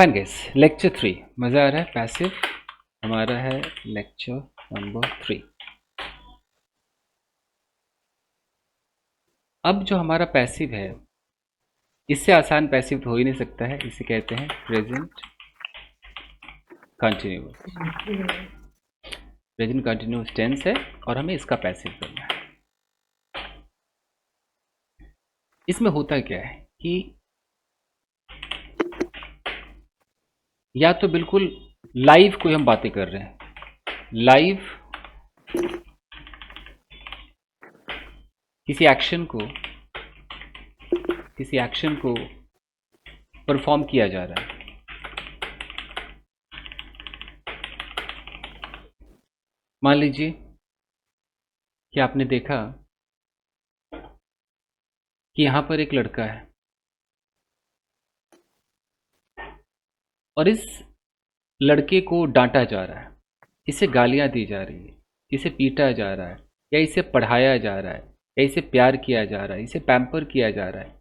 Fine guys, lecture 3 मज़ा आ रहा है। पैसिव हमारा है लेक्चर नंबर 3। अब जो हमारा पैसिव है, इससे आसान पैसिव तो हो ही नहीं सकता है। इसे कहते हैं present continuous. Present continuous tense है और हमें इसका पैसिव करना है। इसमें होता क्या है कि या तो बिल्कुल लाइव कोई हम बातें कर रहे हैं, लाइव किसी एक्शन को परफॉर्म किया जा रहा है। मान लीजिए कि आपने देखा कि यहां पर एक लड़का है और इस लड़के को डांटा जा रहा है, इसे गालियां दी जा रही है, इसे पीटा जा रहा है, या इसे पढ़ाया जा रहा है, या इसे प्यार किया जा रहा है, इसे पैम्पर किया जा रहा है।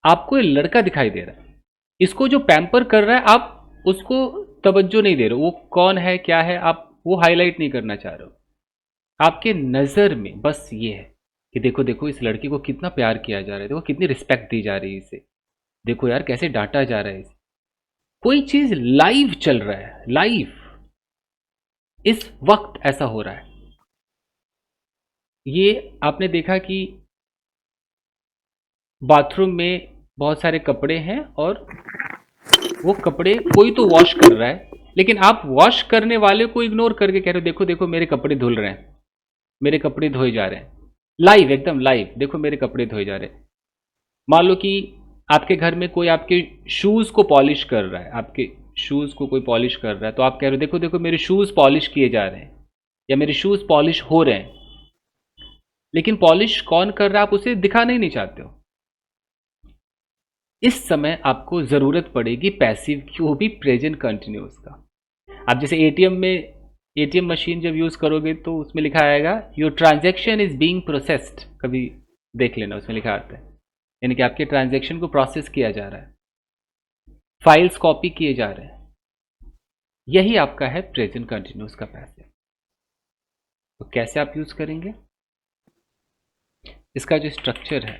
आपको ये लड़का दिखाई दे रहा है, इसको जो पैम्पर कर रहा है आप उसको तवज्जो नहीं दे रहे हो। वो कौन है, क्या है, आप वो हाईलाइट नहीं करना चाह रहे हो। आपके नज़र में बस ये है कि देखो देखो इस लड़के को कितना प्यार किया जा रहा है, देखो कितनी रिस्पेक्ट दी जा रही है इसे, देखो यार कैसे डांटा जा रहा है इसे। कोई चीज लाइव चल रहा है, लाइव इस वक्त ऐसा हो रहा है। ये आपने देखा कि बाथरूम में बहुत सारे कपड़े हैं और वो कपड़े कोई तो वॉश कर रहा है, लेकिन आप वॉश करने वाले को इग्नोर करके कह रहे हो देखो देखो मेरे कपड़े धुल रहे हैं, मेरे कपड़े धोए जा रहे हैं। लाइव, एकदम लाइव, देखो मेरे कपड़े धोए जा रहे हैं। मान लो कि आपके घर में कोई आपके शूज को पॉलिश कर रहा है, आपके शूज को कोई पॉलिश कर रहा है, तो आप कह रहे हो देखो देखो मेरे शूज पॉलिश किए जा रहे हैं या मेरे शूज पॉलिश हो रहे हैं। लेकिन पॉलिश कौन कर रहा है आप उसे दिखाना ही नहीं चाहते हो। इस समय आपको जरूरत पड़ेगी पैसिव की, वो भी प्रेजेंट कंटिन्यूअस का। आप जैसे एटीएम मशीन जब यूज करोगे तो उसमें लिखा आएगा your transaction is being processed, कभी देख लेना उसमें लिखा आता है, यानी कि आपके ट्रांजैक्शन को प्रोसेस किया जा रहा है, फाइल्स कॉपी किए जा रहे हैं। यही आपका है प्रेजेंट कंटिन्यूअस का पैसिव। तो कैसे आप यूज करेंगे इसका जो स्ट्रक्चर है,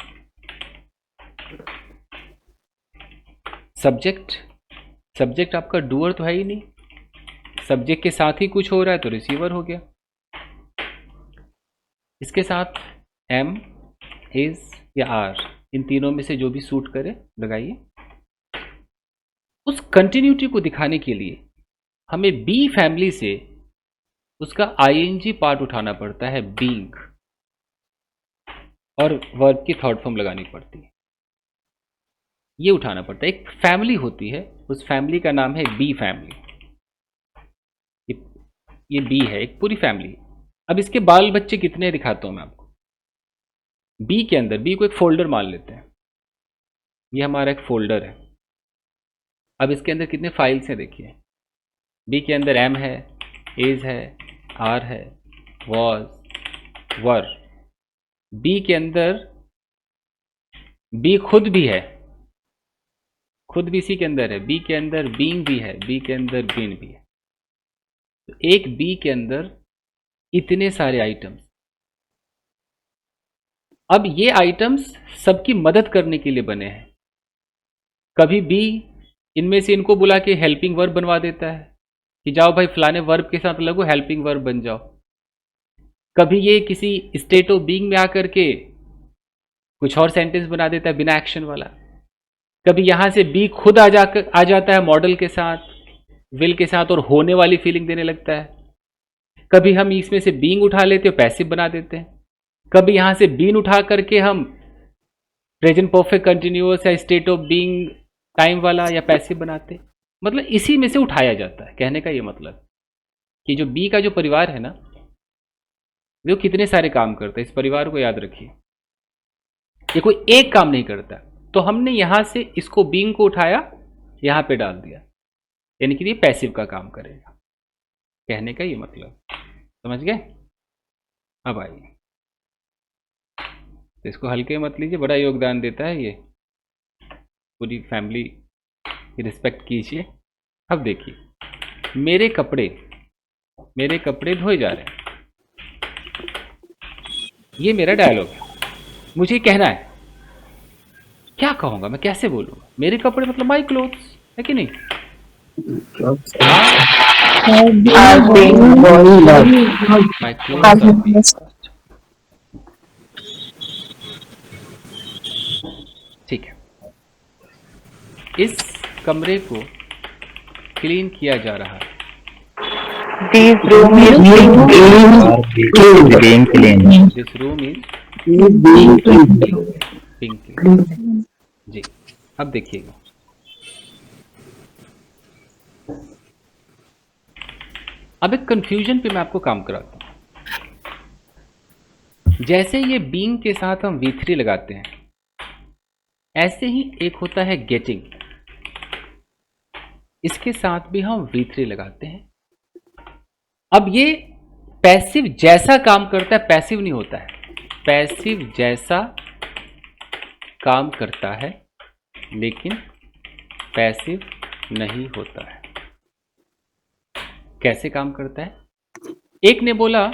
सब्जेक्ट आपका डूअर तो है ही नहीं, सब्जेक्ट के साथ ही कुछ हो रहा है तो रिसीवर हो गया। इसके साथ एम, इज या आर, इन तीनों में से जो भी सूट करे लगाइए। उस कंटिन्यूटी को दिखाने के लिए हमें बी फैमिली से उसका आईएनजी पार्ट उठाना पड़ता है, बीइंग, और वर्ब की थर्ड फॉर्म लगानी पड़ती है। ये उठाना पड़ता है। एक फैमिली होती है, उस फैमिली का नाम है बी फैमिली। ये बी है, एक पूरी फैमिली। अब इसके बाल बच्चे कितने दिखाता हूं मैं आपको। बी के अंदर, बी को एक फोल्डर मान लेते हैं, ये हमारा एक फोल्डर है। अब इसके अंदर कितने फाइल्स हैं देखिए। बी के अंदर एम है, इज है, आर है, वॉज, वर। बी के अंदर बी खुद भी है, खुद भी इसी के अंदर है। बी के अंदर बीइंग भी है, बी के अंदर बीन भी है। तो एक बी के अंदर इतने सारे आइटम्स। अब ये आइटम्स सबकी मदद करने के लिए बने हैं। कभी बी इनमें से इनको बुला के हेल्पिंग वर्ब बनवा देता है कि जाओ भाई फलाने वर्ब के साथ लगो, हेल्पिंग वर्ब बन जाओ। कभी ये किसी स्टेट ऑफ बीइंग में आकर के कुछ और सेंटेंस बना देता है बिना एक्शन वाला। कभी यहां से बी खुद आ जाता है मॉडल के साथ, विल के साथ, और होने वाली फीलिंग देने लगता है। कभी हम इसमें से बीइंग उठा लेते हैं, पैसिव बना देते हैं। कभी यहां से बीन उठा करके हम प्रेजेंट परफेक्ट कंटिन्यूअस या स्टेट ऑफ बीइंग टाइम वाला या पैसिव बनाते। मतलब इसी में से उठाया जाता है। कहने का ये मतलब कि जो बी का जो परिवार है ना, वो कितने सारे काम करता है, इस परिवार को याद रखिए। ये कोई एक काम नहीं करता। तो हमने यहां से इसको बीइंग को उठाया, यहां पे डाल दिया, यानी कि ये पैसिव का काम करेगा। कहने का ये मतलब, समझ गए। अब आइए, तो इसको हल्के मत लीजिए, बड़ा योगदान देता है ये। पूरी फैमिली की रिस्पेक्ट कीजिए। अब देखिए, मेरे कपड़े धोए जा रहे हैं, ये मेरा डायलॉग है, मुझे कहना है। क्या कहूंगा मैं, कैसे बोलूंगा? मेरे कपड़े मतलब माई क्लोथ्स, है कि नहीं? माई क्लोथ्स आर बीइंग, ठीक है। इस कमरे को क्लीन किया जा रहा है। This room is being cleaned. This room is Being cleaned. Being clean. जी, अब देखिएगा, अब एक कंफ्यूजन पे मैं आपको काम कराता हूं। जैसे ये बीइंग के साथ हम V3 लगाते हैं, ऐसे ही एक होता है गेटिंग, इसके साथ भी हम V3 लगाते हैं। अब ये पैसिव जैसा काम करता है, पैसिव नहीं होता है, पैसिव जैसा काम करता है लेकिन पैसिव नहीं होता है। कैसे काम करता है? एक ने बोला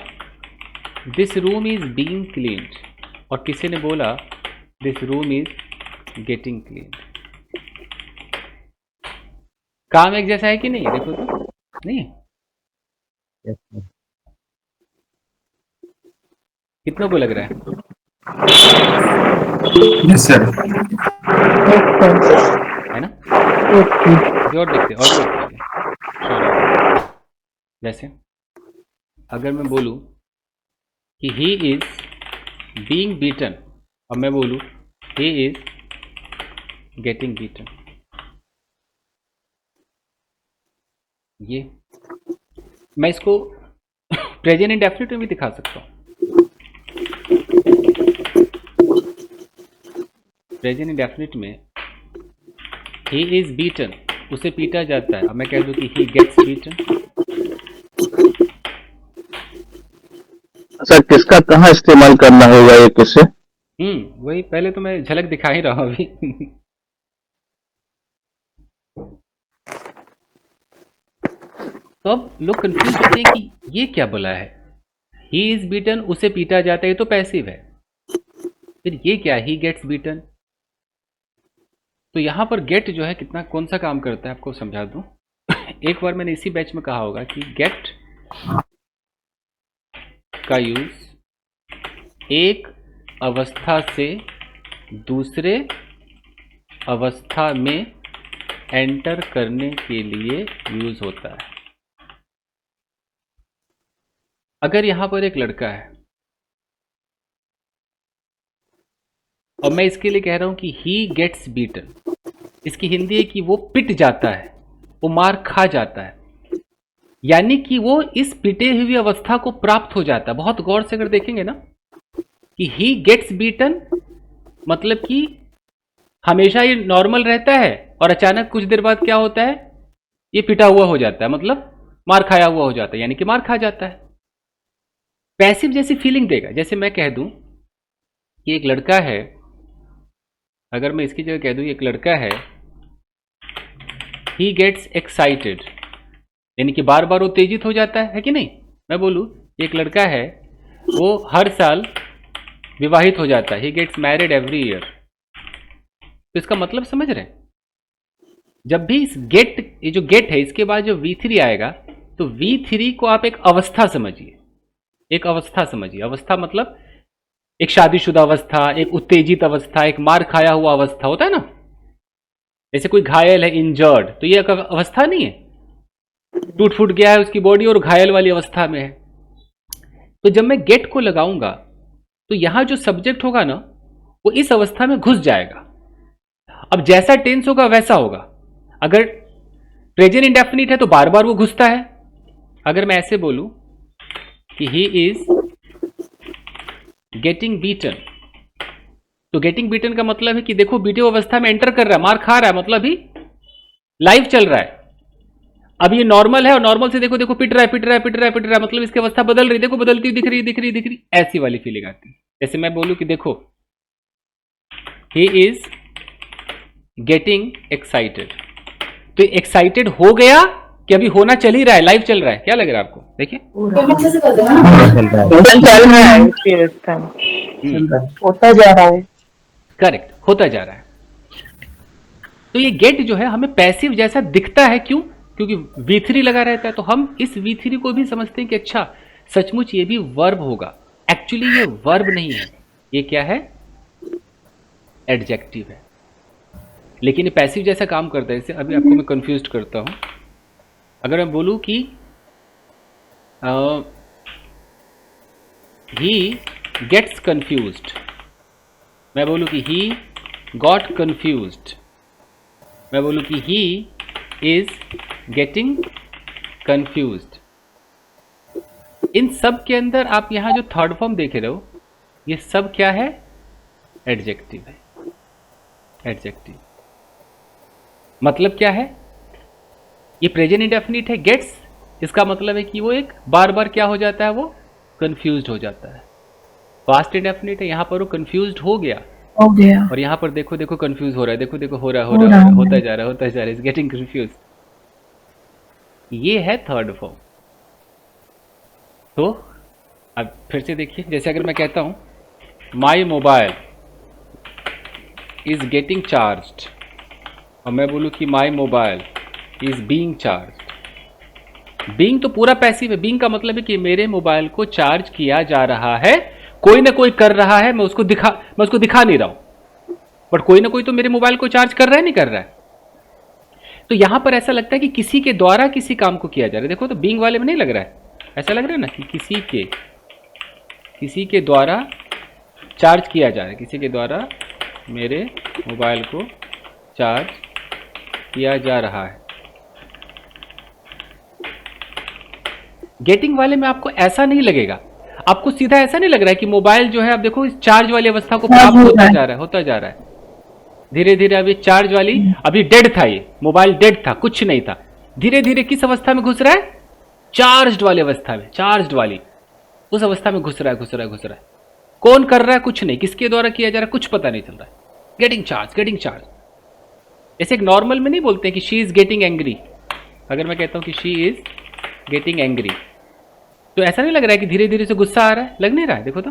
this room is being cleaned, और किसी ने बोला this room is getting cleaned. काम एक जैसा है कि नहीं? देखो तो, नहीं है? कितनों को लग रहा है? Yes, sir. है ना? और देखते और देखते। जैसे अगर मैं बोलूं कि ही इज बीइंग बीटन, और मैं बोलूं ही इज गेटिंग बीटन, ये मैं इसको प्रेजेंट इंडेफिनिट में भी दिखा सकता हूं। प्रेजेंट इंडेफिनिट में ही इज बीटन, उसे पीटा जाता है, अब मैं कह दूं कि ही गेट्स बीटन। सर किसका कहाँ इस्तेमाल करना होगा ये किससे? वही पहले तो मैं झलक दिखा ही रहा हूं अभी। तो अब लोग कंफ्यूज होते हैं कि ये क्या बोला है, ही इज बीटन, उसे पीटा जाता है, ये तो पैसिव है, फिर ये क्या, ही गेट्स बीटन। तो यहां पर गेट जो है कितना कौन सा काम करता है आपको समझा दूं। एक बार मैंने इसी बैच में कहा होगा कि गेट का यूज एक अवस्था से दूसरे अवस्था में एंटर करने के लिए यूज होता है। अगर यहां पर एक लड़का है और मैं इसके लिए कह रहा हूं कि ही गेट्स बीटन, इसकी हिंदी है कि वो पिट जाता है, वो मार खा जाता है, यानी कि वो इस पिटे हुई अवस्था को प्राप्त हो जाता है। बहुत गौर से अगर देखेंगे ना कि ही गेट्स बीटन मतलब कि हमेशा ये नॉर्मल रहता है और अचानक कुछ देर बाद क्या होता है, ये पिटा हुआ हो जाता है, मतलब मार खाया हुआ हो जाता है, यानी कि मार खा जाता है। पैसिव जैसी फीलिंग देगा। जैसे मैं कह दूं कि एक लड़का है, अगर मैं इसकी जगह कह दूं एक लड़का है, ही गेट्स एक्साइटेड, यानी कि बार बार वो उत्तेजित हो जाता है कि नहीं। मैं बोलूं एक लड़का है, वो हर साल विवाहित हो जाता है, he gets married every year. तो इसका मतलब समझ रहे हैं, जब भी इस गेट, ये जो गेट है इसके बाद जो V3 आएगा, तो V3 को आप एक अवस्था समझिए, एक अवस्था समझिए। अवस्था मतलब एक शादीशुदा अवस्था, एक उत्तेजित अवस्था, एक मार खाया हुआ अवस्था होता है ना। जैसे कोई घायल है, इंजर्ड, तो ये एक अवस्था नहीं है, टूट फूट गया है उसकी बॉडी और घायल वाली अवस्था में है। तो जब मैं गेट को लगाऊंगा तो यहां जो सब्जेक्ट होगा ना, वो इस अवस्था में घुस जाएगा। अब जैसा टेंस होगा वैसा होगा। अगर प्रेजेंट इंडेफिनिट है तो बार बार वो घुसता है। अगर मैं ऐसे बोलूं कि ही इज गेटिंग बीटन, तो गेटिंग बीटन का मतलब है कि देखो बीटे अवस्था में एंटर कर रहा है, मार खा रहा है, मतलब अभी लाइव चल रहा है। अब ये नॉर्मल है और नॉर्मल से देखो देखो पिट रहा है, पिट रहा है, पिट रहा है, पिट रहा है, मतलब इसकी अवस्था बदल रही, देखो बदलती दिख रही, दिख रही, दिख रही, ऐसी वाली फीलिंग आती है। जैसे मैं बोलूं कि देखो ही इज गेटिंग एक्साइटेड, तो एक्साइटेड हो गया कि अभी होना चल ही रहा है, लाइव चल रहा है? क्या लग रहा है आपको? देखिए चल रहा है उसी अवस्था में, होता जा रहा है। करेक्ट, होता जा रहा है। तो ये गेट जो है हमें पैसिव जैसा दिखता है, क्यों? क्योंकि V3 लगा रहता है, तो हम इस V3 को भी समझते हैं कि अच्छा सचमुच ये भी वर्ब होगा। एक्चुअली ये वर्ब नहीं है, ये क्या है? एडजेक्टिव है, लेकिन ये पैसिव जैसा काम करता है। जैसे अभी आपको मैं कंफ्यूज करता हूं। अगर मैं बोलूं कि ही गेट्स कंफ्यूज्ड, मैं बोलूं कि ही गॉट कंफ्यूज्ड, मैं बोलूं कि ही इज गेटिंग कंफ्यूज्ड, इन सब के अंदर आप यहां जो थर्ड फॉर्म देख रहे हो, ये सब क्या है? एडजेक्टिव है। एडजेक्टिव मतलब क्या है? ये प्रेजेंट इंडेफिनिट है, गेट्स, इसका मतलब है कि वो एक बार बार क्या हो जाता है? वो कंफ्यूज्ड हो जाता है। पास्ट इंडेफिनिट है, यहां पर वो कंफ्यूज्ड हो गया, और यहां पर देखो देखो कंफ्यूज हो रहा है, देखो देखो हो रहा है, होता जा रहा है, इज गेटिंग कंफ्यूज। ये है थर्ड फॉर्म। तो अब फिर से देखिए, जैसे अगर मैं कहता हूं my mobile is getting charged, और मैं बोलूं कि my mobile is being charged. Being तो पूरा पैसिव है। बीइंग का मतलब है कि मेरे मोबाइल को चार्ज किया जा रहा है, कोई ना कोई कर रहा है, मैं उसको दिखा नहीं रहा हूं, बट कोई ना कोई तो मेरे मोबाइल को चार्ज कर रहा है, नहीं कर रहा है। तो यहां पर ऐसा लगता है कि किसी के द्वारा किसी काम को किया जा रहा है। देखो तो बीइंग वाले में नहीं लग रहा है, ऐसा लग रहा है ना कि किसी के द्वारा चार्ज किया जा रहा है, किसी के द्वारा मेरे मोबाइल को चार्ज किया जा रहा है। गेटिंग वाले में आपको ऐसा नहीं लगेगा, आपको सीधा ऐसा नहीं लग रहा है कि मोबाइल जो है, अब देखो इस चार्ज वाली अवस्था को प्राप्त होता जा रहा है धीरे धीरे। अब ये चार्ज वाली, अभी डेड था, ये मोबाइल डेड था, कुछ नहीं था, धीरे धीरे किस अवस्था में घुस रहा है? चार्ज्ड वाली अवस्था में, चार्ज्ड वाली उस अवस्था में घुस रहा है। कौन कर रहा है? कुछ नहीं, किसके द्वारा किया जा रहा है? कुछ पता नहीं चल रहा है। Getting charge. जैसे एक नॉर्मल में नहीं बोलते कि शी इज गेटिंग एंग्री, अगर मैं कहता हूं कि शी इज गेटिंग एंग्री, तो ऐसा नहीं लग रहा है कि धीरे धीरे से गुस्सा आ रहा है? लग नहीं रहा है? देखो तो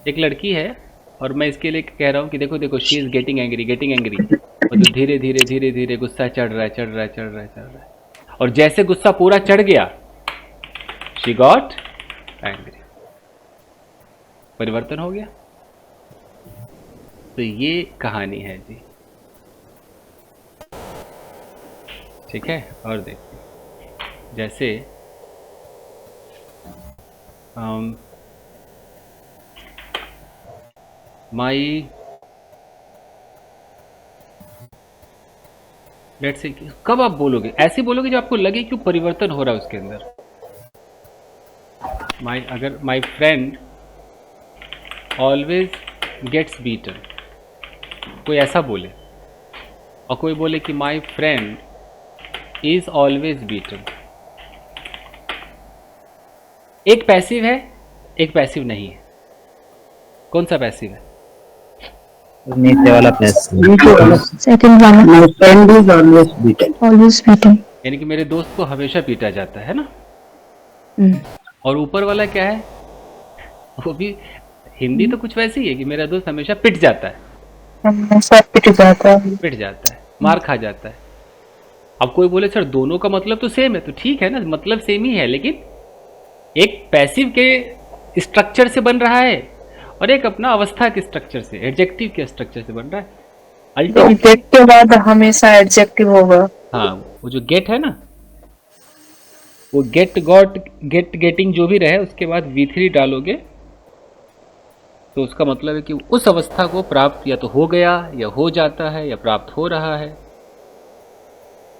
एक लड़की है और मैं इसके लिए कह रहा हूं कि देखो शी इज गेटिंग एंग्री, और तो धीरे धीरे गुस्सा चढ़ रहा है, और जैसे गुस्सा पूरा चढ़ गया, शी गॉट एंग्री, परिवर्तन हो गया। तो ये कहानी है जी, ठीक है। और देखिए, जैसे माई, लेट्स से, कब आप बोलोगे? ऐसे बोलोगे जब आपको लगे कि परिवर्तन हो रहा है उसके अंदर। अगर my friend always gets beaten, कोई ऐसा बोले, और कोई बोले कि my friend is always beaten, एक पैसिव है, एक पैसिव नहीं है। कौन सा पैसिव है? नीचे वाला सेकंड वाला, my friend is always beaten, यानी कि मेरे दोस्त को हमेशा पीटा जाता है ना। और ऊपर वाला क्या है? वो भी हिंदी तो कुछ वैसी है कि मेरा दोस्त हमेशा पिट जाता है, मार खा जाता है। अब कोई बोले सर दोनों का मतलब तो सेम है, तो ठीक है ना, मतलब सेम ही है, लेकिन एक पैसिव के स्ट्रक्चर से बन रहा है और एक अपना अवस्था के स्ट्रक्चर से, एडजेक्टिव के स्ट्रक्चर से बन रहा है। गेट के बाद हमेशा एडजेक्टिव होगा। हाँ, वो जो गेट है ना, वो गेट, गॉट, गेट, गेटिंग जो भी रहे, उसके बाद V3 डालोगे तो उसका मतलब है कि उस अवस्था को प्राप्त या तो हो गया, या हो जाता है, या प्राप्त हो रहा है।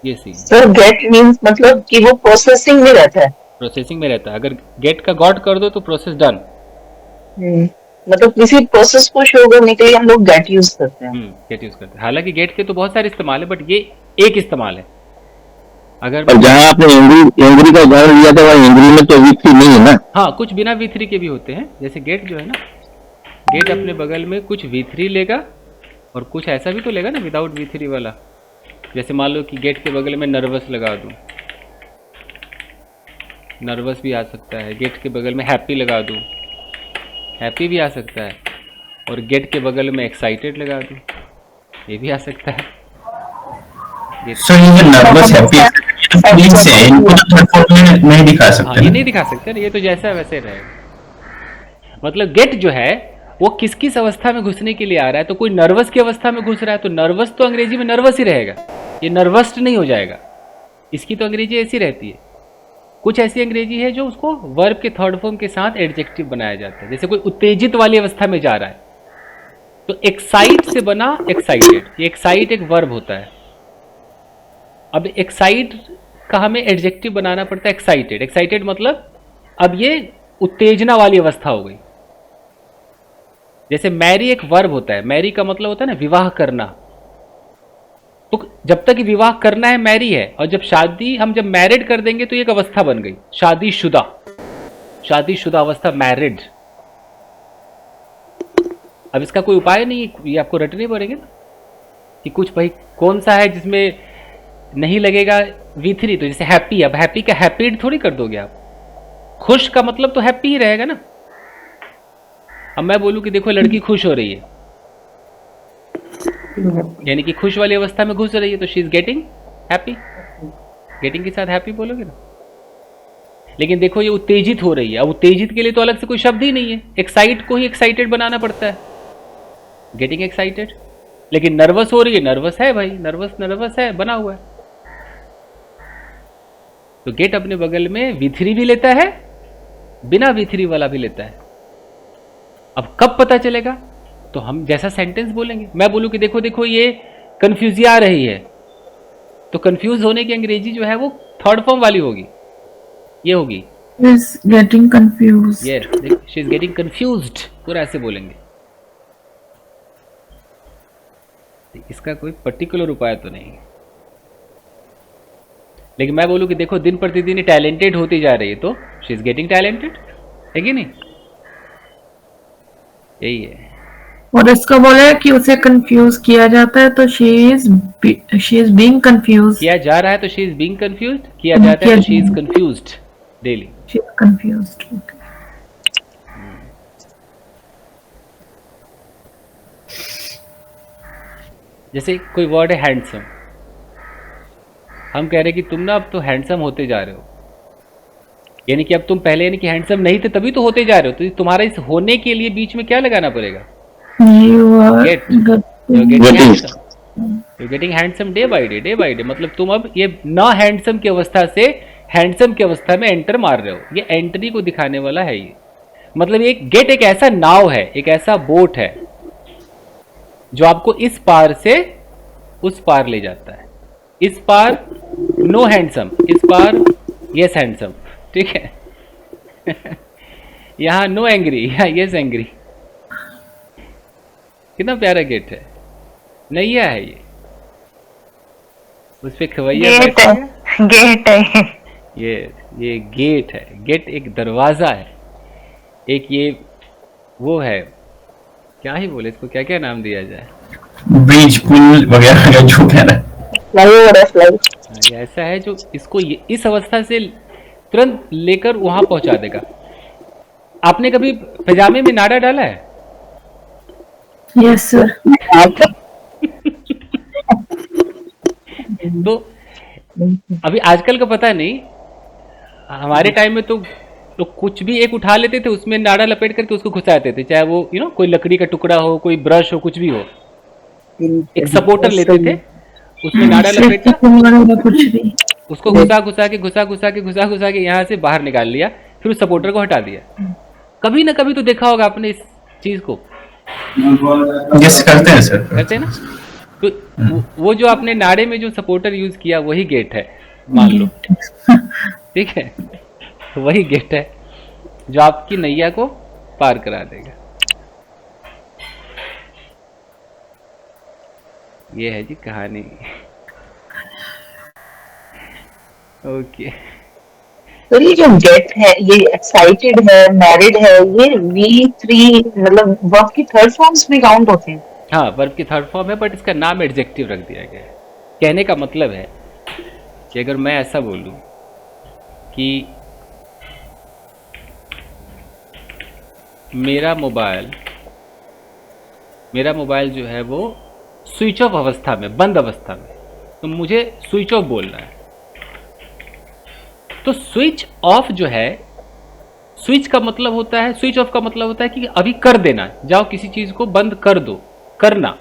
ये सी सर गेट मींस मतलब कि वो प्रोसेसिंग में रहता है, प्रोसेसिंग में रहता है। अगर गेट का गॉट कर दो तो प्रोसेस डन। मतलब किसी प्रोसेस को शो करने के लिए हम लोग गेट यूज करते हैं। गेट यूज करते हैं। हालांकि गेट के तो बहुत सारे इस्तेमाल है, बट ये एक इस्तेमाल है। अगर और जहाँ आपने एंग्री का उदाहरण दिया था, वहाँ एंग्री में तो V3 नहीं है ना। हाँ, कुछ बिना V3 के भी होते हैं। जैसे गेट जो है ना, गेट अपने बगल में कुछ V3 लेगा और कुछ ऐसा भी तो लेगा ना विदाउट V3 वाला। जैसे मान लो कि गेट के बगल में नर्वस लगा दूं, नर्वस भी आ सकता है। गेट के बगल में हैप्पी लगा दूं, हैप्पी भी आ सकता है। और गेट के बगल में एक्साइटेड लगा दूं, ये भी आ सकता है। सो ये जो नर्वस हैप्पी फीलिंग्स है इनको तो थर्ड फॉर्म में नहीं दिखा हाँ, सकते ये ना। नहीं दिखा सकते ना, ये तो जैसा है वैसे रहेगा। मतलब गेट जो है वो किस किस अवस्था में घुसने के लिए आ रहा है, तो कोई नर्वस की अवस्था में घुस रहा है तो नर्वस तो अंग्रेजी में नर्वस ही रहेगा, ये नर्वस्ड नहीं हो जाएगा। इसकी तो अंग्रेजी ऐसी रहती है। कुछ ऐसी अंग्रेजी है जो उसको वर्ब के थर्ड फॉर्म के साथ एडजेक्टिव बनाया जाता है। जैसे कोई उत्तेजित वाली अवस्था में जा रहा है तो एक्साइट से बना एक्साइटेड, ये एक्साइट एक वर्ब होता है। अब एक्साइट का हमें एडजेक्टिव बनाना पड़ता है एक्साइटेड। एक्साइटेड मतलब अब ये उत्तेजना वाली अवस्था हो गई। जैसे मैरी एक वर्ब होता है, मैरी का मतलब होता है ना विवाह करना, तो जब तक विवाह करना है मैरी है, और जब शादी हम जब मैरिड कर देंगे तो ये एक अवस्था बन गई शादीशुदा, शादीशुदा अवस्था मैरिड। अब इसका कोई उपाय नहीं है, ये आपको रटने पड़ेंगे ना कि कुछ भाई कौन सा है जिसमें नहीं लगेगा V3। तो जैसे हैप्पी, अब हैप्पी का हैप्पीड थोड़ी कर दोगे आप, खुश का मतलब तो हैप्पी ही रहेगा ना। अब मैं बोलूं कि देखो लड़की खुश हो रही है, यानी कि खुश वाली अवस्था में घुस रही है, तो she is getting happy. Getting के साथ हैप्पी बोलोगे ना। लेकिन देखो ये उत्तेजित हो रही है, अब उत्तेजित के लिए तो अलग से कोई शब्द ही नहीं है, एक्साइट को ही एक्साइटेड बनाना पड़ता है, गेटिंग एक्साइटेड। लेकिन नर्वस हो रही है, नर्वस है भाई, नर्वस नर्वस है बना हुआ है। तो गेट अपने बगल में V3 भी लेता है, बिना V3 वाला भी लेता है। अब कब पता चलेगा, तो हम जैसा सेंटेंस बोलेंगे। मैं बोलूं कि देखो देखो ये कंफ्यूजी आ रही है, तो कंफ्यूज होने की अंग्रेजी जो है वो थर्ड फॉर्म वाली होगी, ये होगी is getting confused. Yes, she is getting confused, पूरा ऐसे बोलेंगे। इसका कोई पर्टिकुलर उपाय तो नहीं है। लेकिन मैं बोलूं कि देखो दिन प्रतिदिन टैलेंटेड होती जा रही है, तो शी इज गेटिंग टैलेंटेड, है कि नहीं, यही है। और इसका बोला है कि उसे कंफ्यूज किया जाता है तो she is being confused. किया जा रहा है तो शी इज बीइंग कंफ्यूज्ड, किया जाता है तो she is confused daily. She is confused. Okay. जैसे कोई वर्ड है हैंडसम, हम कह रहे हैं कि तुम ना अब तो हैंडसम होते जा रहे हो, यानी कि अब तुम पहले यानी कि हैंडसम नहीं थे तभी तो होते जा रहे हो। तो तुम्हारा इस होने के लिए बीच में क्या लगाना पड़ेगा, You are getting handsome day by day, day by day. मतलब तुम अब ये ना हैंडसम की अवस्था से हैंडसम की अवस्था में एंटर मार रहे हो, ये एंट्री को दिखाने वाला है ये। मतलब एक गेट एक ऐसा नाव है, एक ऐसा बोट है जो आपको इस पार से उस पार ले जाता है। इस पार नो हैंडसम, इस पार यस हैंडसम, ठीक है। यहाँ नो एंग्री, यहाँ यस एंग्री। कितना प्यारा गेट है, नैया है ये, उस पे खवैया बैठा है। गेट है। ये गेट है, गेट एक दरवाजा है, एक ये वो है, क्या ही बोले इसको, क्या क्या नाम दिया जाए, ब्रिज पुल वगैरह का जो कह रहा है। फ्लाईओवर है, फ्लाई। ये ऐसा है जो इसको इस अवस्था से तुरंत लेकर वहां पहुंचा देगा। आपने कभी पजामे में नाड़ा डाला है? yes sir. तो अभी आजकल का पता नहीं, हमारे टाइम में तो कुछ भी एक उठा लेते थे, उसमें नाड़ा लपेट करके उसको घुसाते थे, चाहे वो कोई लकड़ी का टुकड़ा हो, कोई ब्रश हो, कुछ भी हो। एक सपोर्टर लेते थे, उसमें नाड़ा लपेटा, कुछ भी उसको घुसा घुसा के यहाँ से बाहर निकाल लिया, फिर उस सपोर्टर को हटा दिया। कभी ना कभी तो देखा होगा आपने इस चीज को, यस करते हैं सर, करते हैं ना। तो वो जो आपने नाड़े में जो सपोर्टर यूज किया वही गेट है, मान लो, ठीक है। तो वही गेट है जो आपकी नैया को पार करा देगा। ये है जी कहानी। ओके, तो ये जो गेट है, ये एक्साइटेड है, मैरिड है, ये V3 मतलब वर्ब की थर्ड फॉर्म्स में काउंट होते हैं। हाँ वर्ब की थर्ड फॉर्म है, बट इसका नाम एडजेक्टिव रख दिया गया है। कहने का मतलब है कि अगर मैं ऐसा बोलूं कि मेरा मोबाइल जो है वो स्विच ऑफ अवस्था में, बंद अवस्था में, तो मुझे स्विच ऑफ बोलना है। तो स्विच ऑफ जो है, स्विच का मतलब होता है, स्विच ऑफ का मतलब होता है कि अभी कर देना, जाओ किसी चीज को बंद कर दो, करना।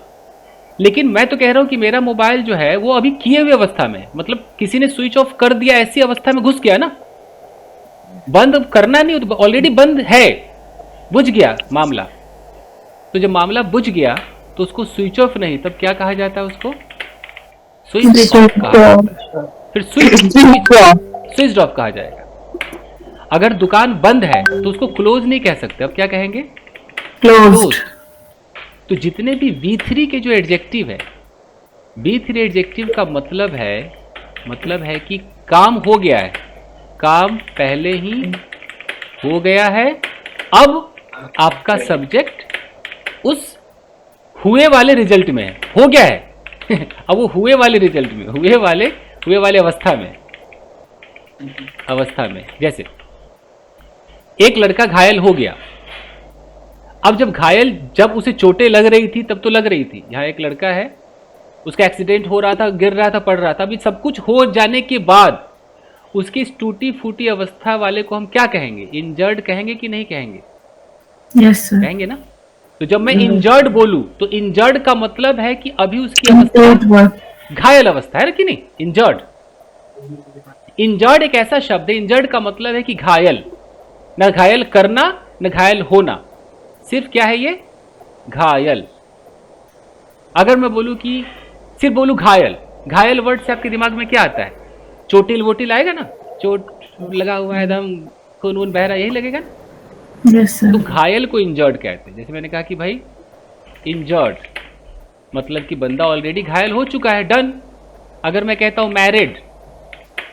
लेकिन मैं तो कह रहा हूं कि मेरा मोबाइल जो है वो अभी किए हुए अवस्था में, मतलब किसी ने स्विच ऑफ कर दिया ऐसी अवस्था में घुस गया ना, बंद करना नहीं, ऑलरेडी बंद है, बुझ गया मामला। तो जब मामला बुझ गया तो उसको स्विच ऑफ नहीं, तब क्या कहा जाता है उसको? स्विच ऑफ कहा जाता है। फिर स्विच ऑफ कहा जाएगा। अगर दुकान बंद है तो उसको क्लोज नहीं कह सकते, अब क्या कहेंगे? क्लोज्ड। तो जितने भी V3 के जो एडजेक्टिव है, V3 एडजेक्टिव का मतलब है कि काम हो गया है, काम पहले ही हो गया है, अब आपका सब्जेक्ट उस हुए वाले रिजल्ट में है, हो गया है अब वो हुए वाले रिजल्ट में, हुए वाले अवस्था में। जैसे एक लड़का घायल हो गया, अब जब उसे चोटें लग रही थी तब तो लग रही थी, यहाँ एक लड़का है, उसका एक्सीडेंट हो रहा था, गिर रहा था, पड़ रहा था, अभी सब कुछ हो जाने के बाद उसकी इस टूटी फूटी अवस्था वाले को हम क्या कहेंगे? इंजर्ड कहेंगे कि नहीं कहेंगे? Yes sir. कहेंगे ना। तो जब मैं इंजर्ड बोलूं तो इंजर्ड का मतलब है कि अभी उसकी अवस्था घायल अवस्था है कि नहीं? इंजर्ड एक ऐसा शब्द है, इंजर्ड का मतलब है कि घायल, न घायल करना न घायल होना, सिर्फ क्या है ये? घायल। अगर मैं बोलूं कि सिर्फ बोलूं घायल वर्ड से आपके दिमाग में क्या आता है? चोटिल वोटिल आएगा ना, चोट लगा हुआ है, एकदम खून वून बह रहा, यही लगेगा ना? Yes sir. तो घायल को इंजर्ड कहते हैं। जैसे मैंने कहा कि भाई इंजर्ड मतलब कि बंदा ऑलरेडी घायल हो चुका है, डन। अगर मैं कहता हूं मैरिड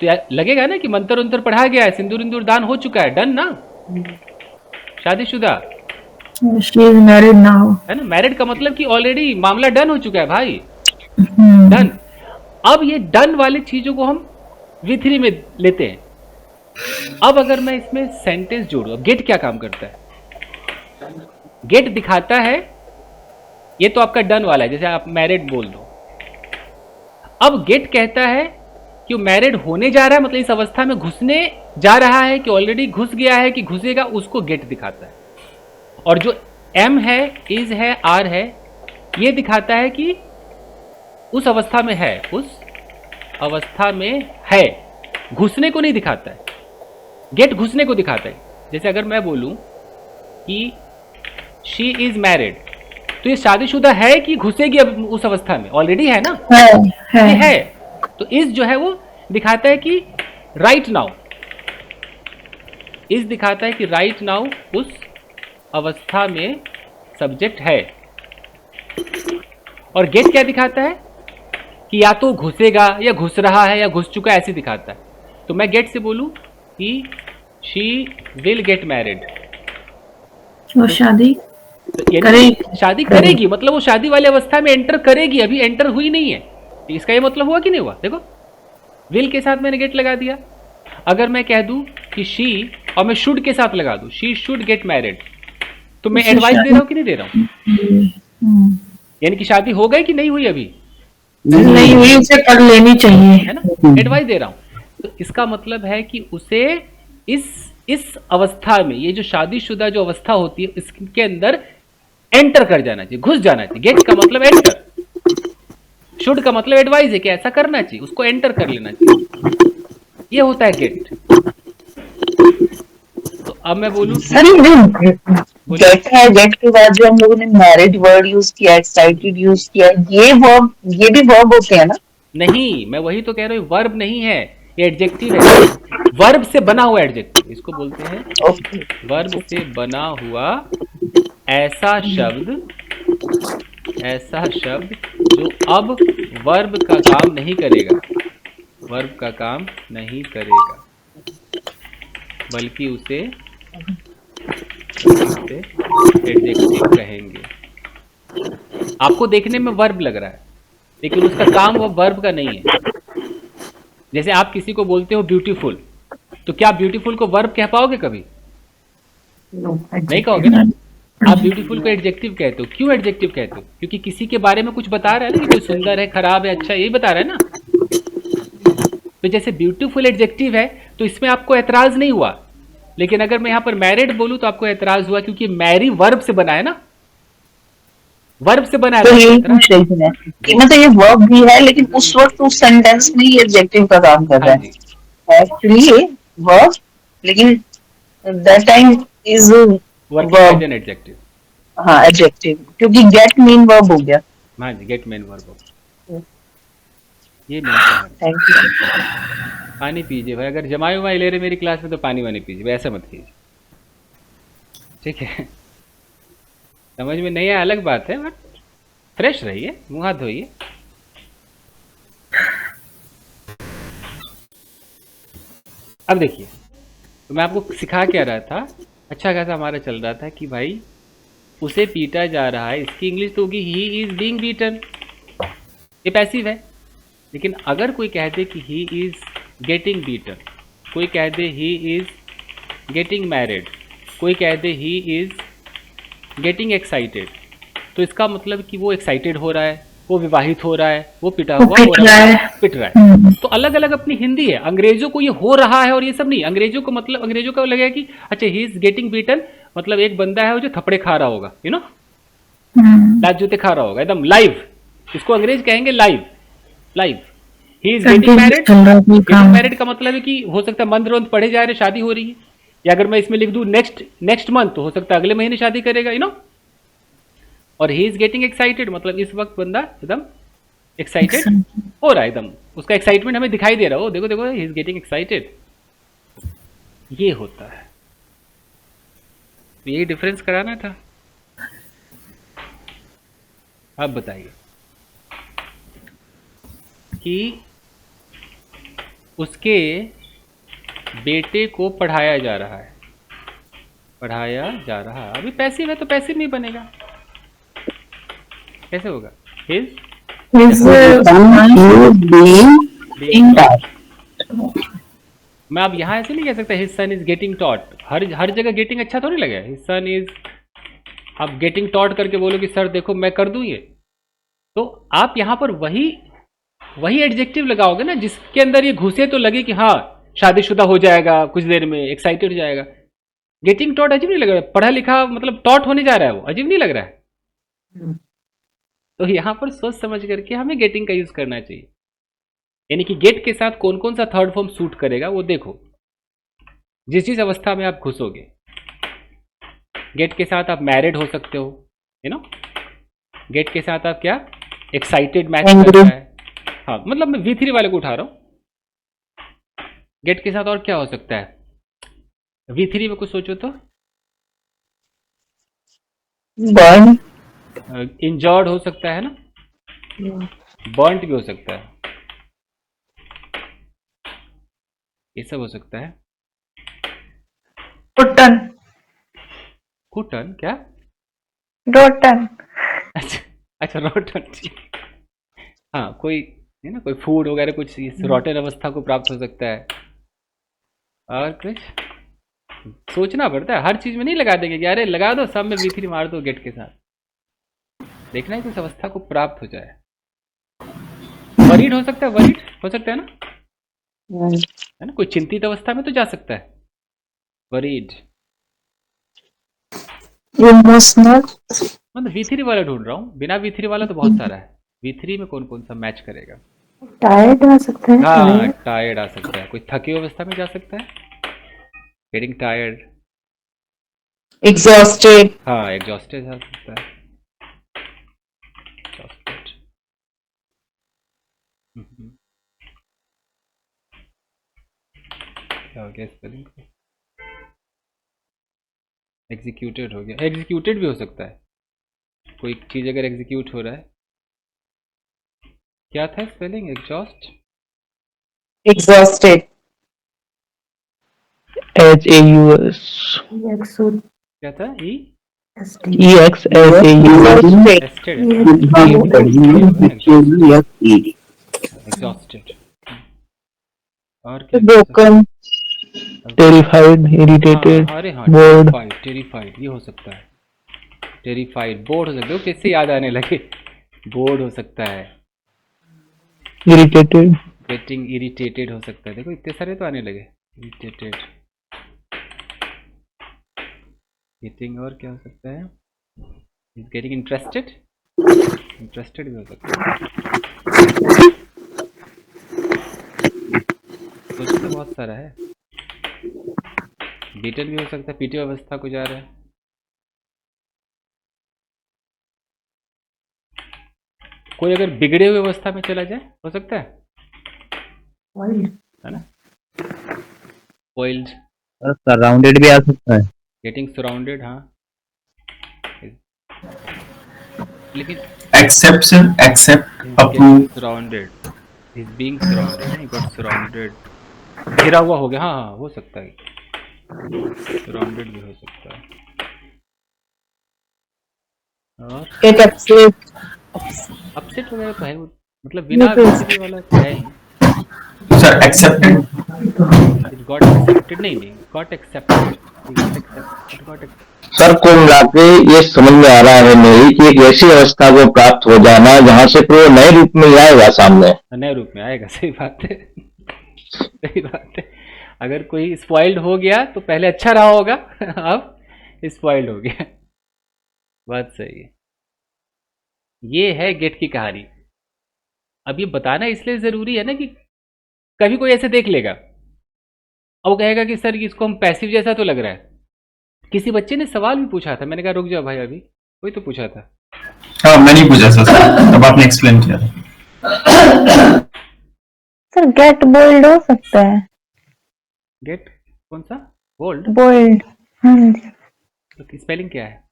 तो लगेगा ना कि मंत्र उंतर पढ़ा गया है, सिंदूर इंदूर दान हो चुका है, डन ना, शादीशुदा। शी इज मैरिड नाउ, है ना। मैरिड का मतलब कि ऑलरेडी मामला डन हो चुका है भाई, डन। अब ये डन वाली चीजों को हम V3 में लेते हैं। अब अगर मैं इसमें सेंटेंस जोड़ू, अब गेट क्या काम करता है? गेट दिखाता है, ये तो आपका डन वाला है, जैसे आप मैरिड बोल दो। अब गेट कहता है कि वो मैरिड होने जा रहा है, मतलब इस अवस्था में घुसने जा रहा है, कि ऑलरेडी घुस गया है, कि घुसेगा, उसको गेट दिखाता है। और जो एम है, इज है, आर है, ये दिखाता है कि उस अवस्था में है, उस अवस्था में है, घुसने को नहीं दिखाता है। गेट घुसने को दिखाता है। जैसे अगर मैं बोलूं कि शी इज मैरिड, तो ये शादीशुदा है कि घुसेगी अब उस अवस्था में? ऑलरेडी है ना, है। तो इज जो है वो दिखाता है कि राइट नाउ, इज दिखाता है कि राइट नाउ उस अवस्था में सब्जेक्ट है। और गेट क्या दिखाता है? कि या तो घुसेगा, या घुस रहा है, या घुस चुका है, ऐसे दिखाता है। तो मैं गेट से बोलूं कि शी विल गेट मैरिड, वो शादी शादी करेगी, मतलब वो शादी वाली अवस्था में एंटर करेगी, अभी एंटर हुई नहीं है। इसका ये मतलब हुआ कि नहीं हुआ? देखो, विल के साथ मैंने गेट लगा दिया। अगर मैं कह दूं कि शी, और मैं शुड के साथ लगा दूं, शी शुड गेट मैरिड, तो मैं एडवाइस दे रहा हूं कि नहीं दे रहा हूं? यानी कि शादी हो गई कि नहीं हुई? अभी नहीं हुई, उसे कर लेनी चाहिए, है ना, एडवाइस दे रहा हूं। तो इसका मतलब है कि उसे इस अवस्था में, ये जो शादीशुदा जो अवस्था होती है, इसके अंदर एंटर कर जाना चाहिए, घुस जाना चाहिए। गेट का मतलब एंटर, शुड का मतलब एडवाइस है कि ऐसा करना चाहिए, उसको एंटर कर लेना चाहिए, ये होता है गेट। तो अब मैं बोलूं गेट है, गेट के बाद जो हम लोगों ने मैरिड वर्ड यूज किया, एक्साइटेड यूज किया, ये भी वर्ब होते हैं ना? नहीं, मैं वही तो कह रहा हूँ, वर्ब नहीं है, ये एडजेक्टिव है। वर्ब से बना हुआ एडजेक्टिव, इसको बोलते हैं वर्ब से बना हुआ ऐसा शब्द जो अब वर्ब का काम नहीं करेगा, वर्ब का काम नहीं करेगा, बल्कि उसे एडजेक्टिव कहेंगे। आपको देखने में वर्ब लग रहा है, लेकिन उसका काम वो वर्ब का नहीं है। जैसे आप किसी को बोलते हो ब्यूटीफुल, तो क्या ब्यूटीफुल को वर्ब कह पाओगे कभी? नहीं कहोगे ना। आप ब्यूटीफुल को एडजेक्टिव कहते हो। क्यों एडजेक्टिव कहते हो? क्योंकि किसी के बारे में कुछ बता रहा है ना, कि कोई सुंदर है, खराब है, अच्छा है, यही बता रहा है ना। तो जैसे ब्यूटीफुल एडजेक्टिव है, तो इसमें आपको ऐतराज नहीं हुआ। लेकिन अगर मैं यहां पर मैरिड बोलूं तो आपको ऐतराज हुआ, क्योंकि मैरी वर्ब से बना है ना, वर्ब से बना है। तो तो यही ऐतराज- पूछ रही थी मैं कि मतलब ये वर्ब भी है, लेकिन उस वक्त उस सेंटेंस में ये एडजेक्टिव का काम कर हाँ रहा जी, है। एक्चुअली वर्ब, लेकिन that time is working as verb. An adjective. हाँ, एडजेक्टिव, क्योंकि गेट मीन वर्ब हो गया। हाँ जी, गेट मेन वर्ब। ये मेन कहानी। Thank you. पानी पीजिए भाई, अगर जमाई वमाई ले रहे मेरी क्लास में तो पानी वानी पीजिए भाई, ऐसा मत कीजिए, ठीक है। समझ में नहीं आया अलग बात है, बट फ्रेश रहिए, मुंह हाथ धोइए। अब देखिए, तो मैं आपको सिखा क्या रहा था, अच्छा खासा हमारा चल रहा था कि भाई उसे पीटा जा रहा है, इसकी इंग्लिश तो होगी ही इज बीइंग बीटन, ये पैसिव है। लेकिन अगर कोई कह दे कि ही इज गेटिंग बीटन, कोई कह दे ही इज गेटिंग मैरिड, कोई कह दे ही इज गेटिंग एक्साइटेड, तो इसका मतलब कि वो एक्साइटेड हो रहा है, वो विवाहित हो रहा है, वो पिटा वो हुआ पिट हो रहा रहा है, है। पिट रहा है। हम्म, तो अलग अलग अपनी हिंदी है। अंग्रेजों को ये हो रहा है और ये सब नहीं। अंग्रेजों को मतलब, अंग्रेजों को लगेगा कि अच्छा ही इज गेटिंग बीटन, मतलब एक बंदा है वो जो थप्पड़े खा रहा होगा, यू नो, लात जूते खा रहा होगा एकदम लाइव। इसको अंग्रेज कहेंगे live, live. He is getting continue married. चल रहा है कोई गेटिंग काम। मैरिड का मतलब है कि हो सकता है मंत्र वंत्र पढ़े जा रहे, शादी हो रही है। या अगर मैं इसमें लिख दूं नेक्स्ट नेक्स्ट मंथ, तो हो सकता है अगले महीने शादी करेगा, यू नो। और ही इज गेटिंग एक्साइटेड, मतलब इस वक्त बंदा एकदम एक्साइटेड हो रहा है, एकदम उसका एक्साइटमेंट हमें दिखाई दे रहा है। ओ देखो देखो, ही इज गेटिंग एक्साइटेड, ये होता है। तो यही डिफरेंस कराना था। अब बताइए कि उसके बेटे को पढ़ाया जा रहा है, पढ़ाया जा रहा है, अभी पैसिव है तो पैसिव नहीं बनेगा, कैसे होगा? His His being taught। मैं अब यहाँ ऐसे नहीं कह सकता his son is getting taught. हर जगह गेटिंग अच्छा थोड़ी लगे। हिज सन इज, आप गेटिंग टॉट करके बोलो कि सर देखो मैं कर दूं ये, तो आप यहाँ पर वही एडजेक्टिव लगाओगे ना जिसके अंदर ये घुसे, तो लगे कि हाँ शादीशुदा हो जाएगा कुछ देर में, एक्साइटेड हो जाएगा। गेटिंग टॉट अजीब नहीं लग रहा है, पढ़ा लिखा मतलब टॉट होने जा रहा है, वो अजीब नहीं लग रहा है। तो यहाँ पर सोच समझ करके हमें गेटिंग का यूज करना चाहिए। यानी कि गेट के साथ कौन कौन सा थर्ड फॉर्म सूट करेगा वो देखो, जिस जिस अवस्था में आप घुसोगे। गेट के साथ आप मैरिड हो सकते हो, यू नो। गेट के साथ आप क्या, एक्साइटेड मैच करता है। हाँ मतलब मैं V3 वाले को उठा रहा हूं। गेट के साथ और क्या हो सकता है V3 में, कुछ सोचो तो। बर्न, इंजर्ड हो सकता है ना, बर्न्ट भी हो सकता है, ये सब हो सकता है। रोटन, कुटन क्या? रोटन। अच्छा अच्छा, रोटन, हाँ कोई है ना, कोई फूड वगैरह कुछ इस रोटन अवस्था को प्राप्त हो सकता है। और कुछ सोचना पड़ता है, हर चीज में नहीं लगा देंगे कि अरे लगा दो सब में V3 मार दो गेट के साथ। देखना है कि उस अवस्था को प्राप्त हो जाए। वरीड हो सकता है, वरीड हो सकता है ना, है ना, कोई चिंतित अवस्था में तो जा सकता है वरीड। इमोशनल, मतलब V3 वाला ढूंढ रहा हूँ, बिना V3 वाला तो बहुत सारा है। V3 में कौन कौन सा मैच करेगा? टायर्ड आ सकता है। हाँ टायर्ड आ सकता है, कोई थकी हुई अवस्था में जा सकता है, गेटिंग टायर्ड। एग्जॉस्टेड, हाँ एग्जॉस्टेड आ सकता है, exhausted। क्या हो गया स्पेलिंग? एग्जीक्यूटेड हो गया, एग्जीक्यूटेड भी हो सकता है। कोई चीज अगर एग्जीक्यूट हो रहा है, क्या था स्पेलिंग? Exhaust, exhausted, HAUS। एक्सूट, क्या था? ई Rested एग्जॉस्टेड और क्या कह सकते ब्रोकन, हैं? टेरिफाइड, हाँ इरिटेटेड, अरे हाँ बोर्ड, टेरिफाइड ये हो सकता है। टेरिफाइड बोर्ड हो सकता है, कैसे याद आने लगे। बोर्ड हो सकता है, इरिटेटेड, गेटिंग इरिटेटेड हो सकता है। देखो इतने सारे तो आने लगे। इरिटेटेड, गेटिंग, और क्या हो सकता है? गेटिंग इंटरेस्टेड, इंटरेस्टेड भी हो सकता है। सोचो तो बहुत सारा है। बीटन भी हो सकता है, पीटी अवस्था को जा रहा है। कोई अगर बिगड़े हुए अवस्था में चला जाए हो सकता है ना। Spoiled, सराउंडेड भी आ सकता है। getting surrounded, हाँ। लेकिन except, except, he's approve, getting surrounded, he's being surrounded, नहीं got surrounded, घिरा हुआ हो गया। हाँ हाँ हो सकता है, surrounded भी हो सकता है। और गेट अपसेट, अपसेट वगैरह तो है वो, मतलब बिना विक्री वाला तो है ही। Sir accepted, It got accepted, नहीं नहीं got accepted, he got accepted, it got accepted। Sir कुल मिला के ये समझ में आ रहा है नहीं कि एक ऐसी अवस्था को प्राप्त हो जाना जहां से फिर वो नए रूप में ही आएगा सामने। नए रूप में आएगा, सही बात है। सही बात है। अगर कोई स्पॉइल्ड हो गया तो पहले अच्छा रहा होगा, अब स्पॉइल्ड हो गया। बात सही है। ये है गेट की कहानी। अब ये बताना इसलिए जरूरी है ना कि कभी कोई ऐसे देख लेगा और वो कहेगा कि सर इसको हम पैसिव जैसा तो लग रहा है। किसी बच्चे ने सवाल भी पूछा था, मैंने कहा रुक जाओ भाई, अभी कोई तो पूछा था। हाँ मैंने पूछा सर, तब आपने एक्सप्लेन किया था। सर गेट बोल्ड हो सकता है। गेट कौन सा? बोल्ड? बोल्ड, हाँ जी, तो स्पेलिंग क्या है?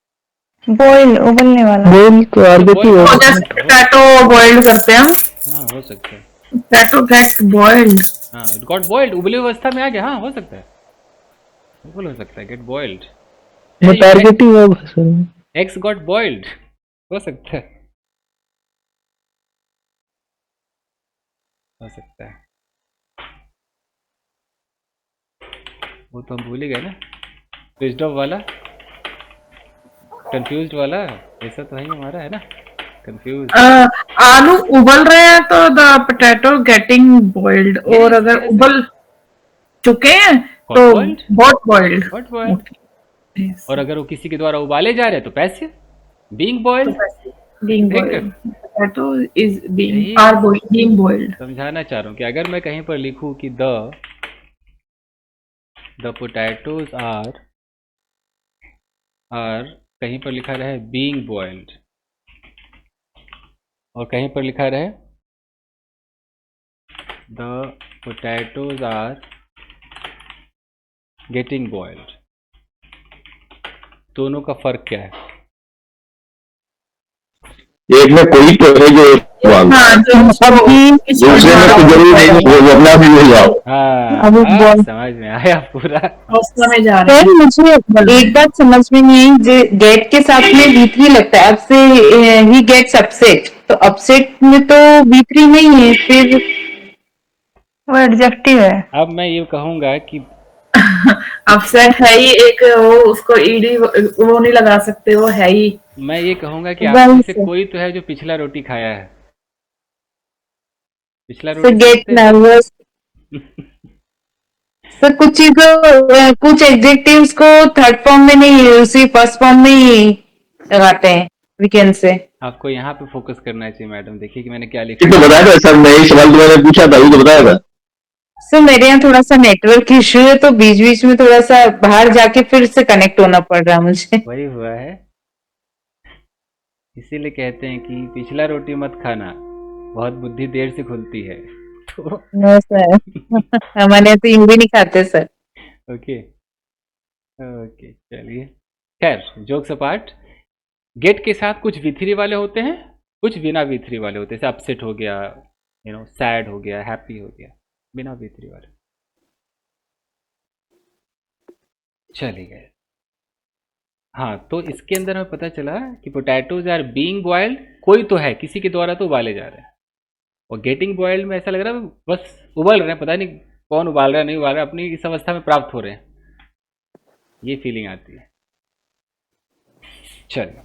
बोल्ड उबलने वाला। बोल तो आर्गेटिव boiled, है। जैसे पोटैटो बॉइल्ड करते हैं हम, हाँ हो सकता है। Potato get boiled. हाँ इट गॉट बॉइल्ड, उबली अवस्था में आ गया। हाँ हो सकता है, बिल्कुल हो सकता है, गेट बॉइल्ड। बट आर्गेटिव है सर। एग्स गॉट बॉइल्ड, हो सकता है, हो सकता है। वो तो हम भूल ही गए ना, स्विच्ड ऑफ वाला, कंफ्यूज्ड वाला, ऐसा तो है ही हमारा, है ना, कंफ्यूज। आलू उबल रहे हैं तो द पोटैटो गेटिंग बॉइल्ड, और अगर उबल चुके हैं तो boiled, got boiled. Got boiled. और अगर वो किसी के द्वारा उबाले जा रहे हैं तो पैसिव, बीइंग बॉइल्ड। बीइंग देख बॉइल्ड, पोटैटो इज बीइंग यही आर बीइंग बॉइल्ड। समझाना चाह रहा हूँ कि अगर मैं कहीं पर लिखूं कि द पोटैटोज आर कहीं पर लिखा रहे बीइंग बॉइल्ड, और कहीं पर लिखा रहे the potatoes are getting boiled, दोनों का फर्क क्या है? एक में कोई तो है जो हाँ, जो दूसरे में तो जरूरी नहीं वो अपना भी हो जाओ। हाँ अब हाँ, समझ में आया पूरा। अवस्था में जा रहे सर मुझे एक बात समझ में नहीं आई, गेट के साथ में V3 लगता है, अब से ही गेट्स अपसेट, तो अपसेट में तो V3 नहीं है, फिर वो एडजेक्टिव है। अब मैं ये कहूंगा कि हैं। अपसेट है ही एक, वो उसको ईडी वो नहीं लगा सकते, वो है ही। मैं ये कहूंगा कि आप वही में से से कोई तो है जो पिछला रोटी खाया है। पिछला सर रोटी गेट समझते हैं? नर्वस। सर कुछ चीजों कुछ एग्जेक्टिव्स को थर्ड फॉर्म में नहीं, उसी फर्स्ट फॉर्म में ही लगाते हैं, वीकेंड से। आपको यहाँ पे फोकस करना चाहिए मैडम, देखिए कि मैंने क्या ये लिखा तो है। बताया था सर, मैं यही सवाल तुम्हारे पूछा था, ये तो बताया था। सर मेरे यहाँ थोड़ा सा नेटवर्क इश्यू है, तो बीच बीच में थोड़ा सा बाहर जाके फिर से कनेक्ट होना पड़ रहा है मुझे। वही हुआ है, इसीलिए कहते हैं कि पिछला रोटी मत खाना, बहुत बुद्धि देर से खुलती है। तो नो सर, हमारे यहाँ तो यूं भी नहीं खाते सर। ओके ओके चलिए, खैर जोक्स अपार्ट, गेट के साथ कुछ विथरी वाले होते हैं, कुछ बिना विथरी वाले होते हैं। जैसे अपसेट हो गया, सैड हो गया, हैप्पी हो गया, बिना विथरी वाले। चलिए हाँ, तो इसके अंदर हमें पता चला कि पोटैटोज आर बीइंग बॉइल्ड, कोई तो है, किसी के द्वारा तो उबाले जा रहे हैं, और गेटिंग बॉइल्ड में ऐसा लग रहा है बस उबल रहे हैं, पता नहीं कौन उबाल रहा है नहीं उबाल रहा है, अपनी इस अवस्था में प्राप्त हो रहे हैं, ये फीलिंग आती है। चलिए,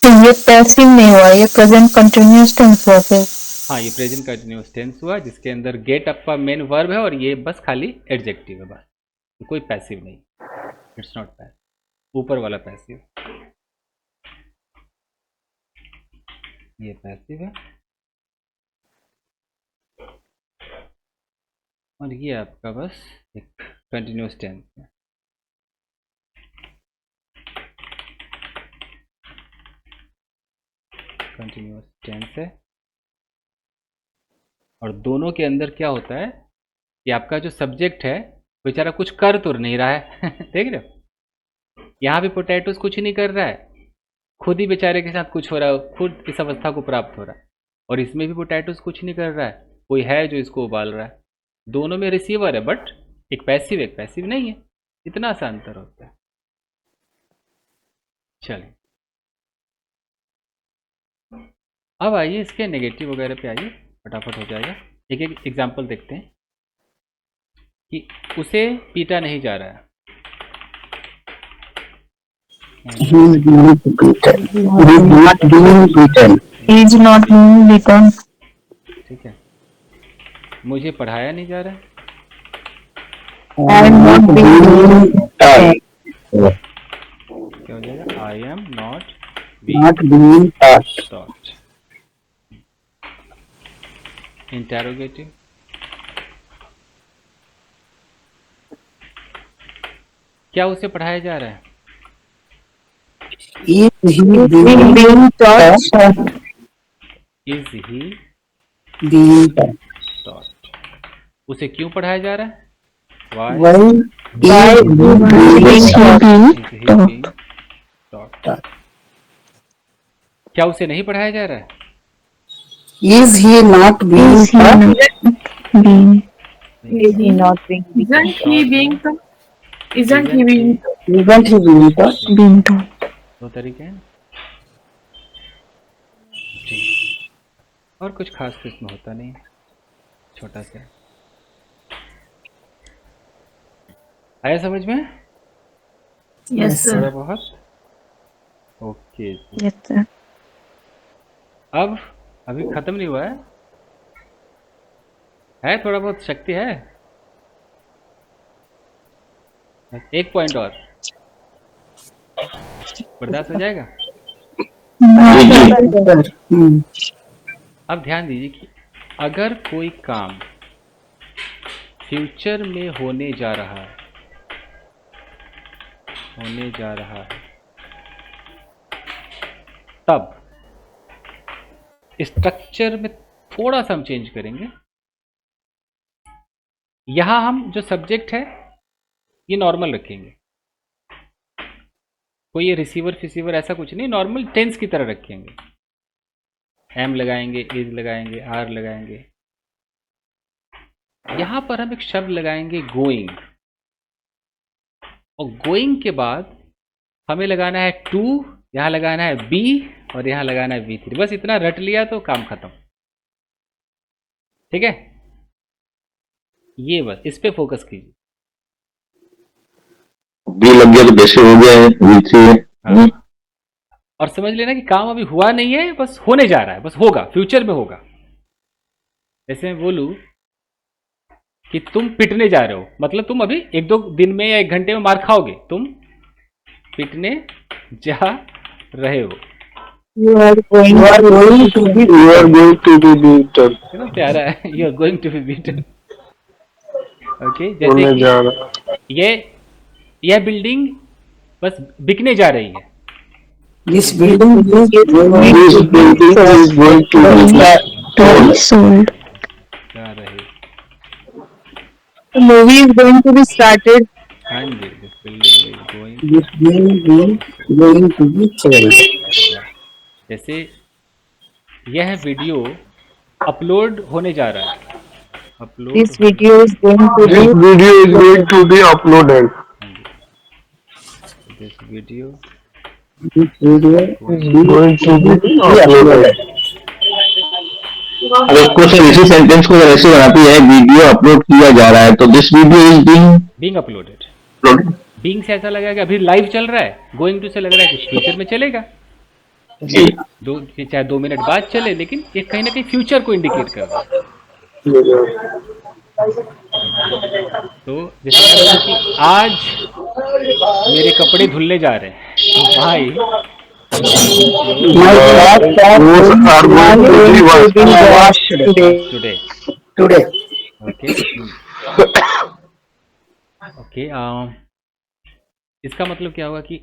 तो ये पैसिव नहीं हुआ, ये प्रेजेंट कंटिन्यूअस टेंस हुआ फिर। हाँ, ये प्रेजेंट कंटिन्यूअस टेंस हुआ जिसके अंदर गेट आपका मेन वर्ब है और ये बस खाली एडजेक्टिव है, बस कोई पैसिव नहीं, इट्स नॉट पैसिव, ऊपर वाला पैसिव, ये पैसिव है और ये आपका बस एक कंटिन्यूअस टेंस है। कंटिन्यूअस टेंस है और दोनों के अंदर क्या होता है कि आपका जो सब्जेक्ट है बेचारा कुछ कर तो नहीं रहा है देख रहे हो, यहाँ भी पोटैटोस कुछ नहीं कर रहा है, खुद ही बेचारे के साथ कुछ हो रहा है, खुद इस अवस्था को प्राप्त हो रहा है, और इसमें भी पोटैटोस कुछ नहीं कर रहा है, कोई है जो इसको उबाल रहा है, दोनों में रिसीवर है, बट एक पैसिव नहीं है, इतना सा अंतर होता है। चलिए, अब आइए इसके नेगेटिव वगैरह पे आइए, फटाफट हो जाएगा। एक एक एग्जाम्पल देखते हैं कि उसे पीटा नहीं जा रहा है, इज नॉट बीइंग बिटन। ठीक है, मुझे पढ़ाया नहीं जा रहा है, क्या हो जाएगा, I am not being taught. Interrogative, क्या उसे पढ़ाया जा रहा है, Is he being taught? Is he Being taught, उसे क्यों पढ़ाया जा रहा है, why Why is he being taught, क्या उसे नहीं पढ़ाया जा रहा है, Is he not being taught? Is he not being Isn't he being taught? Isn't he being taught? Isn't he being taught? being taught? दो तरीके हैं। ठीक, और कुछ खास तो इसमें होता नहीं, छोटा सा आया समझ में, Yes, sir. थोड़ा बहुत, ओके। Yes, sir. अब अभी खत्म नहीं हुआ है थोड़ा बहुत शक्ति है, एक पॉइंट और बर्दाश्त हो जाएगा। अब ध्यान दीजिए कि अगर कोई काम फ्यूचर में होने जा रहा है तब स्ट्रक्चर में थोड़ा सा हम चेंज करेंगे। यहां हम जो सब्जेक्ट है ये नॉर्मल रखेंगे, कोई ये रिसीवर फिसीवर ऐसा कुछ नहीं, नॉर्मल टेंस की तरह रखेंगे, एम लगाएंगे, इज लगाएंगे, आर लगाएंगे। यहां पर हम एक शब्द लगाएंगे गोइंग, और गोइंग के बाद हमें लगाना है टू, यहां लगाना है बी और यहां लगाना है V3। बस इतना रट लिया तो काम खत्म, ठीक है। ये बस इस पे फोकस कीजिए। बी लग गया तो बेसिक हो गया है, V3 है। हाँ। और समझ लेना कि काम अभी हुआ नहीं है, बस होने जा रहा है, बस होगा, फ्यूचर में होगा। जैसे मैं बोलूं कि तुम पिटने जा रहे हो, मतलब तुम अभी एक दो दिन में या एक घंटे में मार खाओगे, तुम पिटने जा रहे हो। You are going to be beaten. कितना प्यारा है, you are going to be beaten. Okay, जैसे कि यह बिल्डिंग बस बिकने जा रही है। This building is going to be sold. जा रहे, The movie is going to be started. हाँ जी, this building is going. This building is going to be sold. जैसे यह वीडियो अपलोड होने जा रहा है, upload This video is going to be This video is going to be uploaded. this video अगर कुछ इसी सेंटेंस को अगर ऐसे बनाती है, वीडियो अपलोड किया जा रहा है, तो this video is being uploaded. Being being से ऐसा लगेगा अभी लाइव चल रहा है, गोइंग टू से लग रहा है कि फ्यूचर में चलेगा, जी चाहे 2 मिनट बाद चले, लेकिन ये कहीं ना कहीं फ्यूचर को इंडिकेट कर रहा है। तो जैसे मैं बोलूं कि आज मेरे कपड़े धुलने जा रहे हैं, तो भाई टुडे ओके ओके इसका मतलब क्या होगा कि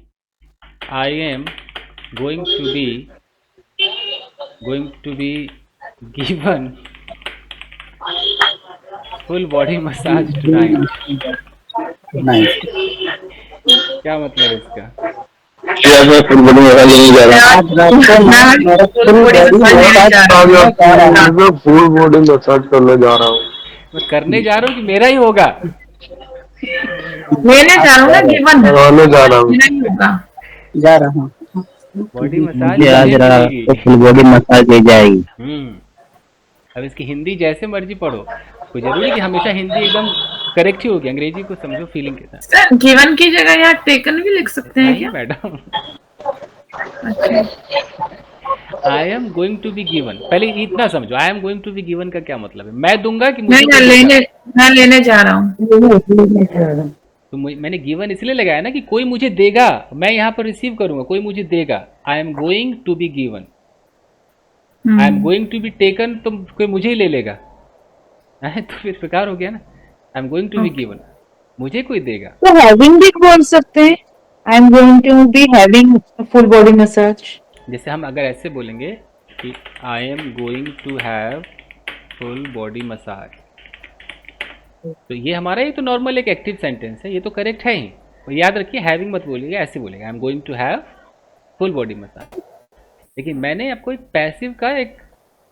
I am going to be given full body massage tonight. क्या मतलब है इसका? मैं फुल बॉडी मसाज नहीं जा रहा, फुल बॉडी मसाज करने जा रहा हूँ। मैं करने जा रहा हूँ कि मेरा ही होगा? लेने जा रहा हूँ ना, गिवन कराने जा रहा हूँ। मेरा ही होगा। जा रहा हूँ। बॉडी मसाज मुझे आज मिलेगी। फुल बॉडी मसाज दी जाएगी। अब इसकी हिंदी जैसे मर्जी पढ़ो, कोई जरूरी कि हमेशा हिंदी एकदम करेक्ट ही होगी, अंग्रेजी को समझो फीलिंग के साथ। सर गिवन की जगह यहाँ टेकन भी लिख सकते हैं नहीं क्या? मैडम, अच्छा I am going to be given, पहले इतना समझो, I am going to be given का क्या मतलब है? मैं दूंगा कि मुझे नहीं, कोई देगा? मैं लेने जा रहा हूँ। तो मैंने गिवन इसलिए लगाया ना कि कोई मुझे देगा, मैं यहाँ पर रिसीव करूंगा, कोई मुझे देगा। I am going to be given, I am going to be taken, तो कोई मुझे ही ले लेगा, तो फिर बेकार हो गया ना। I am going to be given, मुझे कोई देगा। तो हैविंग भी बोल सकते हैं, I am going to be having full body massage. जैसे हम अगर ऐसे बोलेंगे कि I am going to have full body massage, तो ये हमारा ये तो नॉर्मल एक एक्टिव सेंटेंस है, ये तो करेक्ट है ही। और याद रखिए हैविंग मत बोलिएगा, ऐसे बोलेगा I am going to have full body massage. लेकिन मैंने आपको एक पैसिव का एक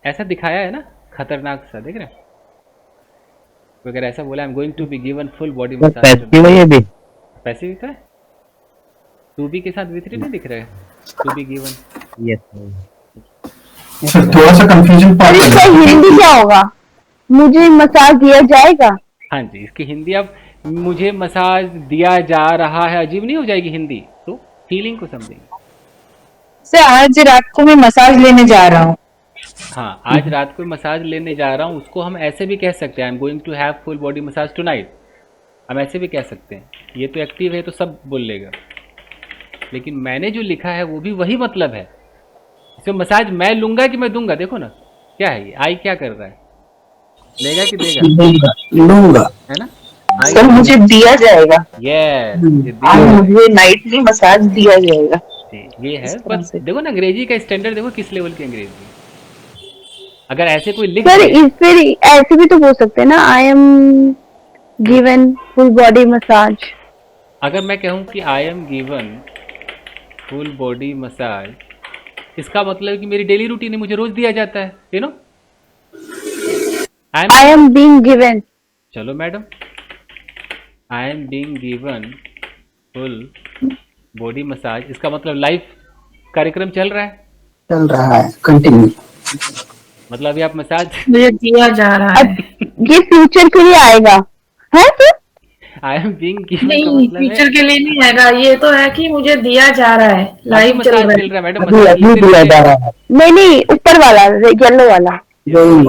ऐसा दिखाया है ना, खतरनाक सा, देख रहे हैं? तो अगर ऐसा बोला I am going to be given full body massage, passive है ये भी। पैसिव का है, टू बी के साथ विथ नहीं दिख रहा है, टू बी गिवन। यस थोड़ा सा कंफ्यूजन अरे इसका हिंदी क्या होगा? मुझे मसाज दिया जाएगा। हाँ जी, इसकी हिंदी अब मुझे मसाज दिया जा रहा है, अजीब नहीं हो जाएगी हिंदी? तो फीलिंग को समझेंगे। सर आज रात को मैं मसाज लेने जा रहा हूँ। हाँ, आज रात को मसाज लेने जा रहा हूँ, उसको हम ऐसे भी कह सकते हैं, I am going to have full body massage tonight, हम ऐसे भी कह सकते हैं। ये तो एक्टिव है तो सब बोल लेगा, लेकिन मैंने जो लिखा है वो भी वही मतलब है। इसमें मसाज मैं लूंगा कि मैं दूंगा, देखो ना क्या है ये, आई क्या कर रहा है, लेगा कि देगा? लूंगा है ना? सर, मुझे दिया जाएगा। यस, आज मुझे नाइटली मसाज दिया जाएगा। ये है। बस देखो ना अंग्रेजी का स्टैंडर्ड देखो किस लेवल की अंग्रेजी है। अगर ऐसे कोई लिख सर दे, इस पर ऐसे भी तो बोल सकते हैं ना, I M given full body massage. अगर मैं कहूँ कि I M given full body massage, इसका मतलब कि मेरी डेली रूटीन है, मुझे रोज दिया जाता है, you know. I am being given. चलो madam, I am being given full body massage, इसका मतलब लाइव कार्यक्रम चल रहा है, कंटिन्यू। मतलब अभी आप मसाज मुझे दिया जा रहा है। ये फ्यूचर के लिए आएगा है sir? I am being given का नहीं, मतलब फ्यूचर है के लिए नहीं आएगा, ये तो है कि मुझे दिया जा रहा है, लाइव अभी चल मसाज रहा चल है। रहा है मैडम, मसाज नहीं, ऊपर वाला येलो वाला।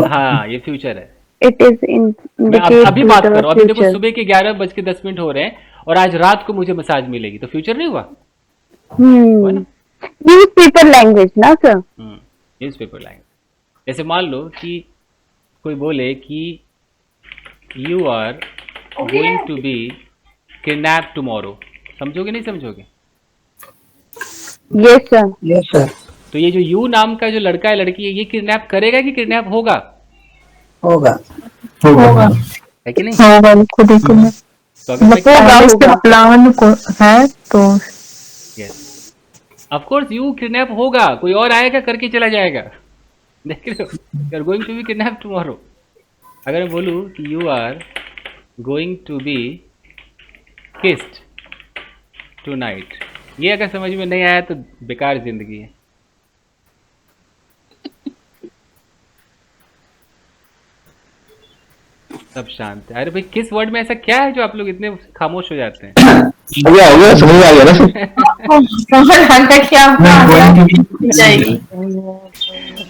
हाँ ये फ्यूचर है। इट इज इन मैं अभी बात कर रहा हूँ, अभी देखो सुबह के 11:10 हो रहे हैं और आज रात को मुझे मसाज मिलेगी, तो फ्यूचर नहीं हुआ? न्यूज पेपर लैंग्वेज ना सर? Newspaper language. जैसे मान लो कि कोई बोले कि you are going to be kidnap tomorrow, समझोगे नहीं समझोगे? Yes sir. तो ये जो यू नाम का जो लड़का है लड़की है, ये किडनैप करेगा कि किडनैप होगा? होगा है कि नहीं? होगा, खुद ही खुद। तो अगर मैं प्लान को है तो yes of course you kidnap होगा, कोई और आएगा करके चला जाएगा, देख रहे हो? You are going to be kidnap tomorrow. अगर मैं बोलूँ कि you are going to be kissed tonight, ये अगर समझ में नहीं आया तो बेकार जिंदगी है। सब शांत है। अरे भाई किस वर्ड में ऐसा क्या है जो आप लोग इतने खामोश हो जाते हैं? हो गया समझ में आ गया ना समझ आ गया कि आपको आगे जाएगी।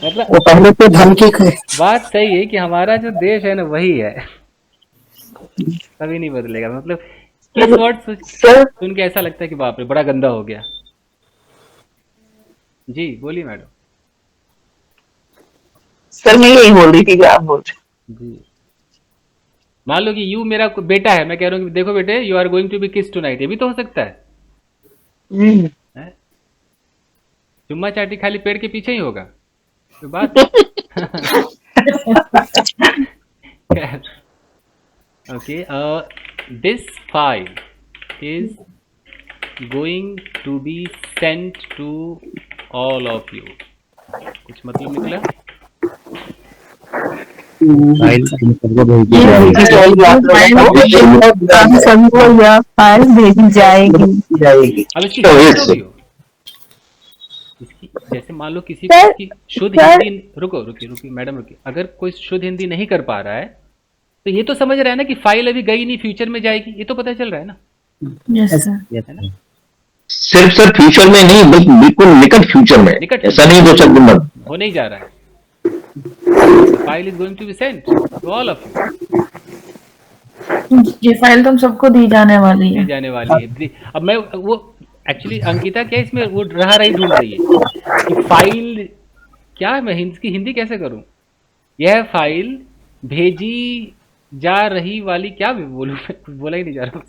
मतलब वो पहले तो धमकी बात सही है कि हमारा जो देश है ना वही है, कभी नहीं बदलेगा। मतलब किस वर्ड सर सुन के ऐसा लगता है कि बाप रे बड़ा गंदा हो गया। जी बोलिए मैडम। सर मैं यही बोल रही थी जो आप बोल रहे जी मान लो कि यू मेरा बेटा है, मैं कह रहा हूँ कि देखो बेटे you are going to be kiss tonight, ये भी तो हो सकता है। हैं? चुम्मा चाटी खाली पेड़ के पीछे ही होगा तो बात okay this file is going to be sent to all of you, कुछ मतलब निकला? फाइल सबको भेज दी हम सभी को यह फाइल भेजी जाएगी। अब इसकी तो हिंदी इस- तो भी हो इसकी, जैसे मान लो किसी सर, की शुद्ध सर। हिंदी, रुकी मैडम रुकी, अगर कोई शुद्ध हिंदी नहीं कर पा रहा है तो ये तो समझ रहा है ना कि फाइल अभी गई नहीं, फ्यूचर में जाएगी, ये तो पता चल रहा है ना, यस सर। है ना? सिर्फ सर फ्यूचर में नहीं बल्कि बिल्कुल निकट फ्यूचर में, निकट ऐसा नहीं दो सकते मत। होने ही जा रहा है। File is going to be sent to all of you, ये फाइल तुम सबको दी जाने वाली दी है। जाने वाली है। अब मैं वो एक्चुअली अंकिता क्या इसमें वो रही ढूंढ रही है कि फाइल क्या, मैं इसकी हिंदी कैसे करूं? यह फाइल भेजी जा रही वाली, क्या बोलूं मैं, कुछ बोला ही नहीं जा रहा।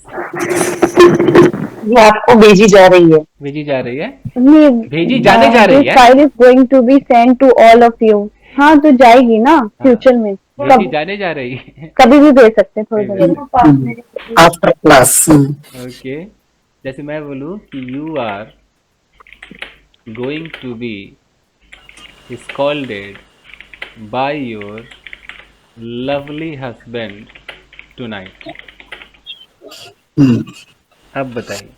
ये आपको भेजी जा रही है। भेजी जा रही है, नहीं, भेजी जाने जा रही है, file is going to be send to all of you. हाँ तो जाएगी ना फ्यूचर में, भेजी जाने जा रही है। कभी भी भेज सकते हैं थोड़ी देर। आफ्टर क्लास ओके, जैसे मैं बोलूं कि you are going to be scolded by your lovely husband tonight. अब बताइए।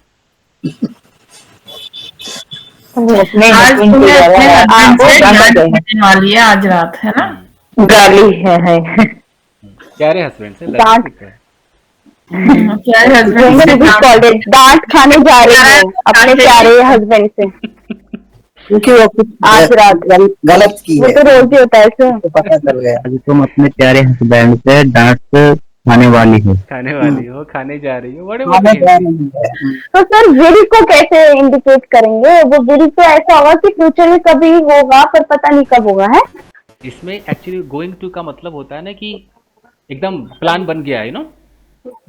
अपने आज husband को तुम्हें अपने ज्यादा husband से क्या गाली कहते हैं? देने वाली है आज रात, है ना? गाली है प्यारे हस्बैंड से डांट। लड़की है। प्यारे हस्बैंड से गाली- डांट खाने जा रही हो अपने प्यारे हस्बैंड से क्योंकि वो कुछ आज रात। गलत की वो है तो रोज ही होता है ऐसे। तो पता चल गया। आज तुम अपने प्यारे हस्बैंड से डांट खाने वाली हो। खाने वाली हो, खाने जा रही हो, बड़े खाना बड़े जा हिंदी। रही है। तो सर विल को कैसे इंडिकेट करेंगे? वो विल तो ऐसा होगा कि फ्यूचर में कभी होगा पर पता नहीं कब होगा है। इसमें एक्चुअली गोइंग टू का मतलब होता है ना कि एकदम प्लान बन गया है,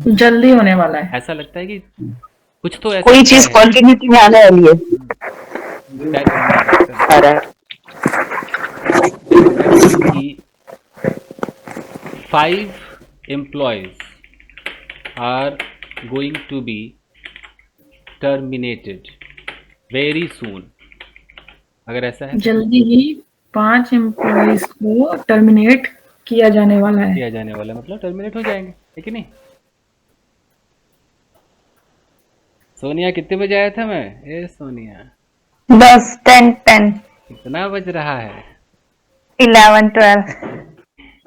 जल्दी होने वाला है। ऐसा लगता है कि कुछ तो ऐसा कोई चीज है। कंटिन्यूटी में आने वाली है। कि 5 employees are going to be terminated very soon, अगर ऐसा है जल्दी ही 5 एम्प्लॉइज को टर्मिनेट किया जाने वाला है। किया जाने वाला, मतलब टर्मिनेट हो जाएंगे, है कि नहीं? सोनिया कितने बजे आया था मैं? ए सोनिया 10, 10, 10, कितना बज रहा है? 11, 12।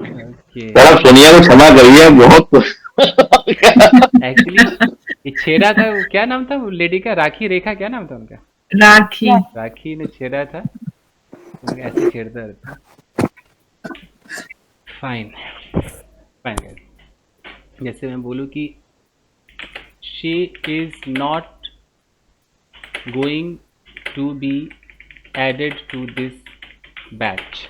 ओके, बड़ा सोनिया को क्षमा करिए बहुत एक्चुअली ये छेड़ा था, वो क्या नाम था वो लेडी का? राखी, रेखा, क्या नाम था उनका? राखी। राखी ने छेड़ा था, उनका ऐसे छेड़ता रहता। फाइन फाइन गाइस, जैसे मैं बोलूँ कि she is not going to be added to this batch.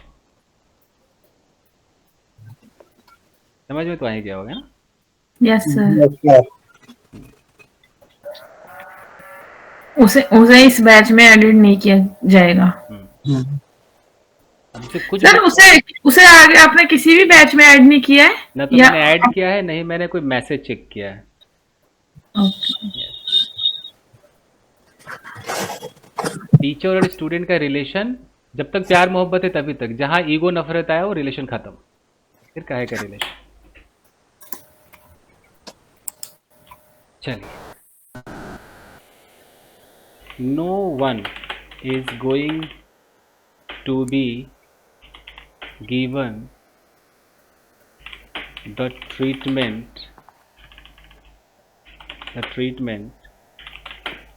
समझ में तो आ ही गया होगा ना? Yes sir. उसे उसे इस बैच में एडिट नहीं किया जाएगा। अब इसे कुछ सर उसे उसे आगे आपने किसी भी बैच में ऐड नहीं किया है? ना तो मैंने ऐड किया है, नहीं मैंने कोई मैसेज चेक किया है। टीचर और स्टूडेंट का रिलेशन जब तक प्यार मोहब्बत है तभी तक, जहां ईगो नफरत आया वो रिलेशन खत्म, फिर काहे का रिलेशन। चलिए no one is going to be given the treatment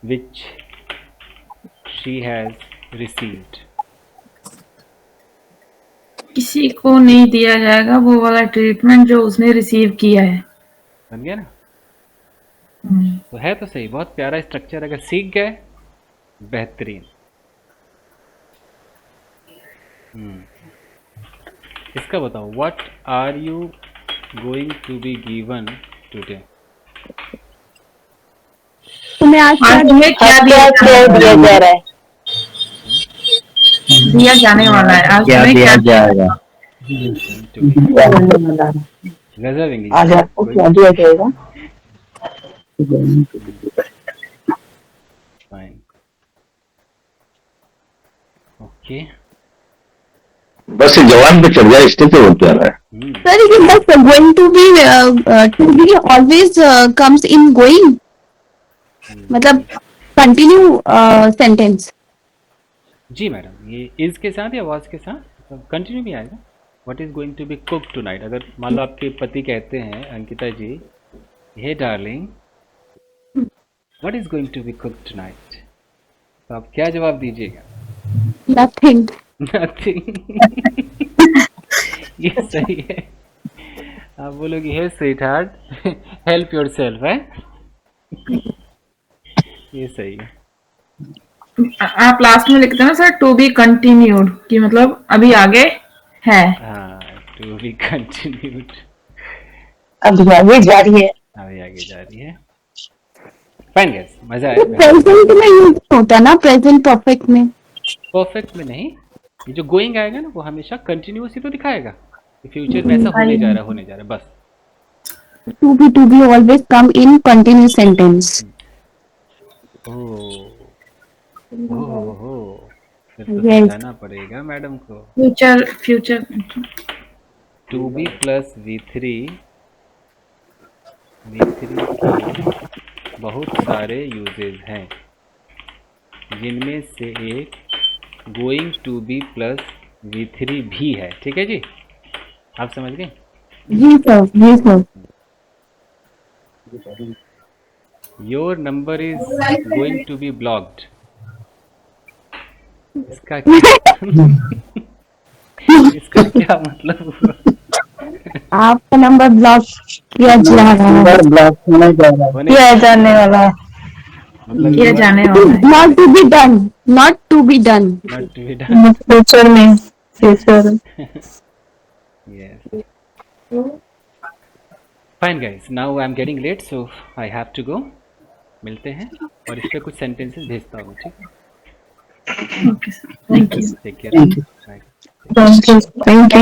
which she has received. किसी को नहीं दिया जाएगा वो वाला ट्रीटमेंट जो उसने रिसीव किया है। बन गया ना? तो है तो सही, बहुत प्यारा स्ट्रक्चर। अगर सीख गए बेहतरीन। इसका बताओ, what are you going to be given today? तुम्हें आज तुम्हें क्या दिया दिया जा रहा है? दिया जाने वाला है? आज क्या तुम्हें दिया क्या जाएगा? गजब इंग्लिश। आज आपको क्या दिया जाएगा? Fine, okay. बस ये जवान पे चढ़ जाए, इससे तो होता है। Sir, is it that going to be always comes in going? मतलब continue sentence. जी मैडम, ये इज के साथ या वाज के साथ कंटिन्यू भी आएगा। What is going to be cook tonight. अगर मान लो आपके पति कहते हैं Ankita ji, hey darling what is going to be cook tonight, तो आप क्या जवाब दीजिएगा? Nothing. नथिंग। ये सही है। आप बोलोगे hey sweetheart help yourself, है ये सही है। आप लास्ट में लिखते हैं ना सर, टू बी कंटिन्यूड, कि मतलब अभी आगे है। हाँ, टू बी कंटिन्यूड, अभी आगे जा रही है। अभी आगे जा रही है। फाइन गाइस, मजा आया। Present में यूज होता ना, present perfect में। परफेक्ट में नहीं, ये जो गोइंग आएगा ना वो हमेशा कंटिन्यूस ही तो दिखाएगा। फ्यूचर में ऐसा होने जा रहा है बस। To be always come in continuous sentence. ओह फिर तो Yes. समझाना पड़ेगा मैडम को। Future to be plus V3 के बहुत सारे यूजेज हैं, जिनमें से एक going to B plus V3 भी है। ठीक है जी, आप समझ गए? जी sir. Your number is going to be blocked. इसका इसका क्या मतलब हुआ? आपका नंबर ब्लॉक किया जा रहा है। ब्लॉक होने जा रहा है। होने किया जाने वाला है। मतलब किया जाने वाला है। Not to be done. Not to be done. not to be done. Future में, future. Yes. Fine guys, now I'm getting late, so I have to go. मिलते हैं और इस पे कुछ सेंटेंसेस भेजता हूँ। ठीक है, okay sir, thank you. Take care, bye. Thank you.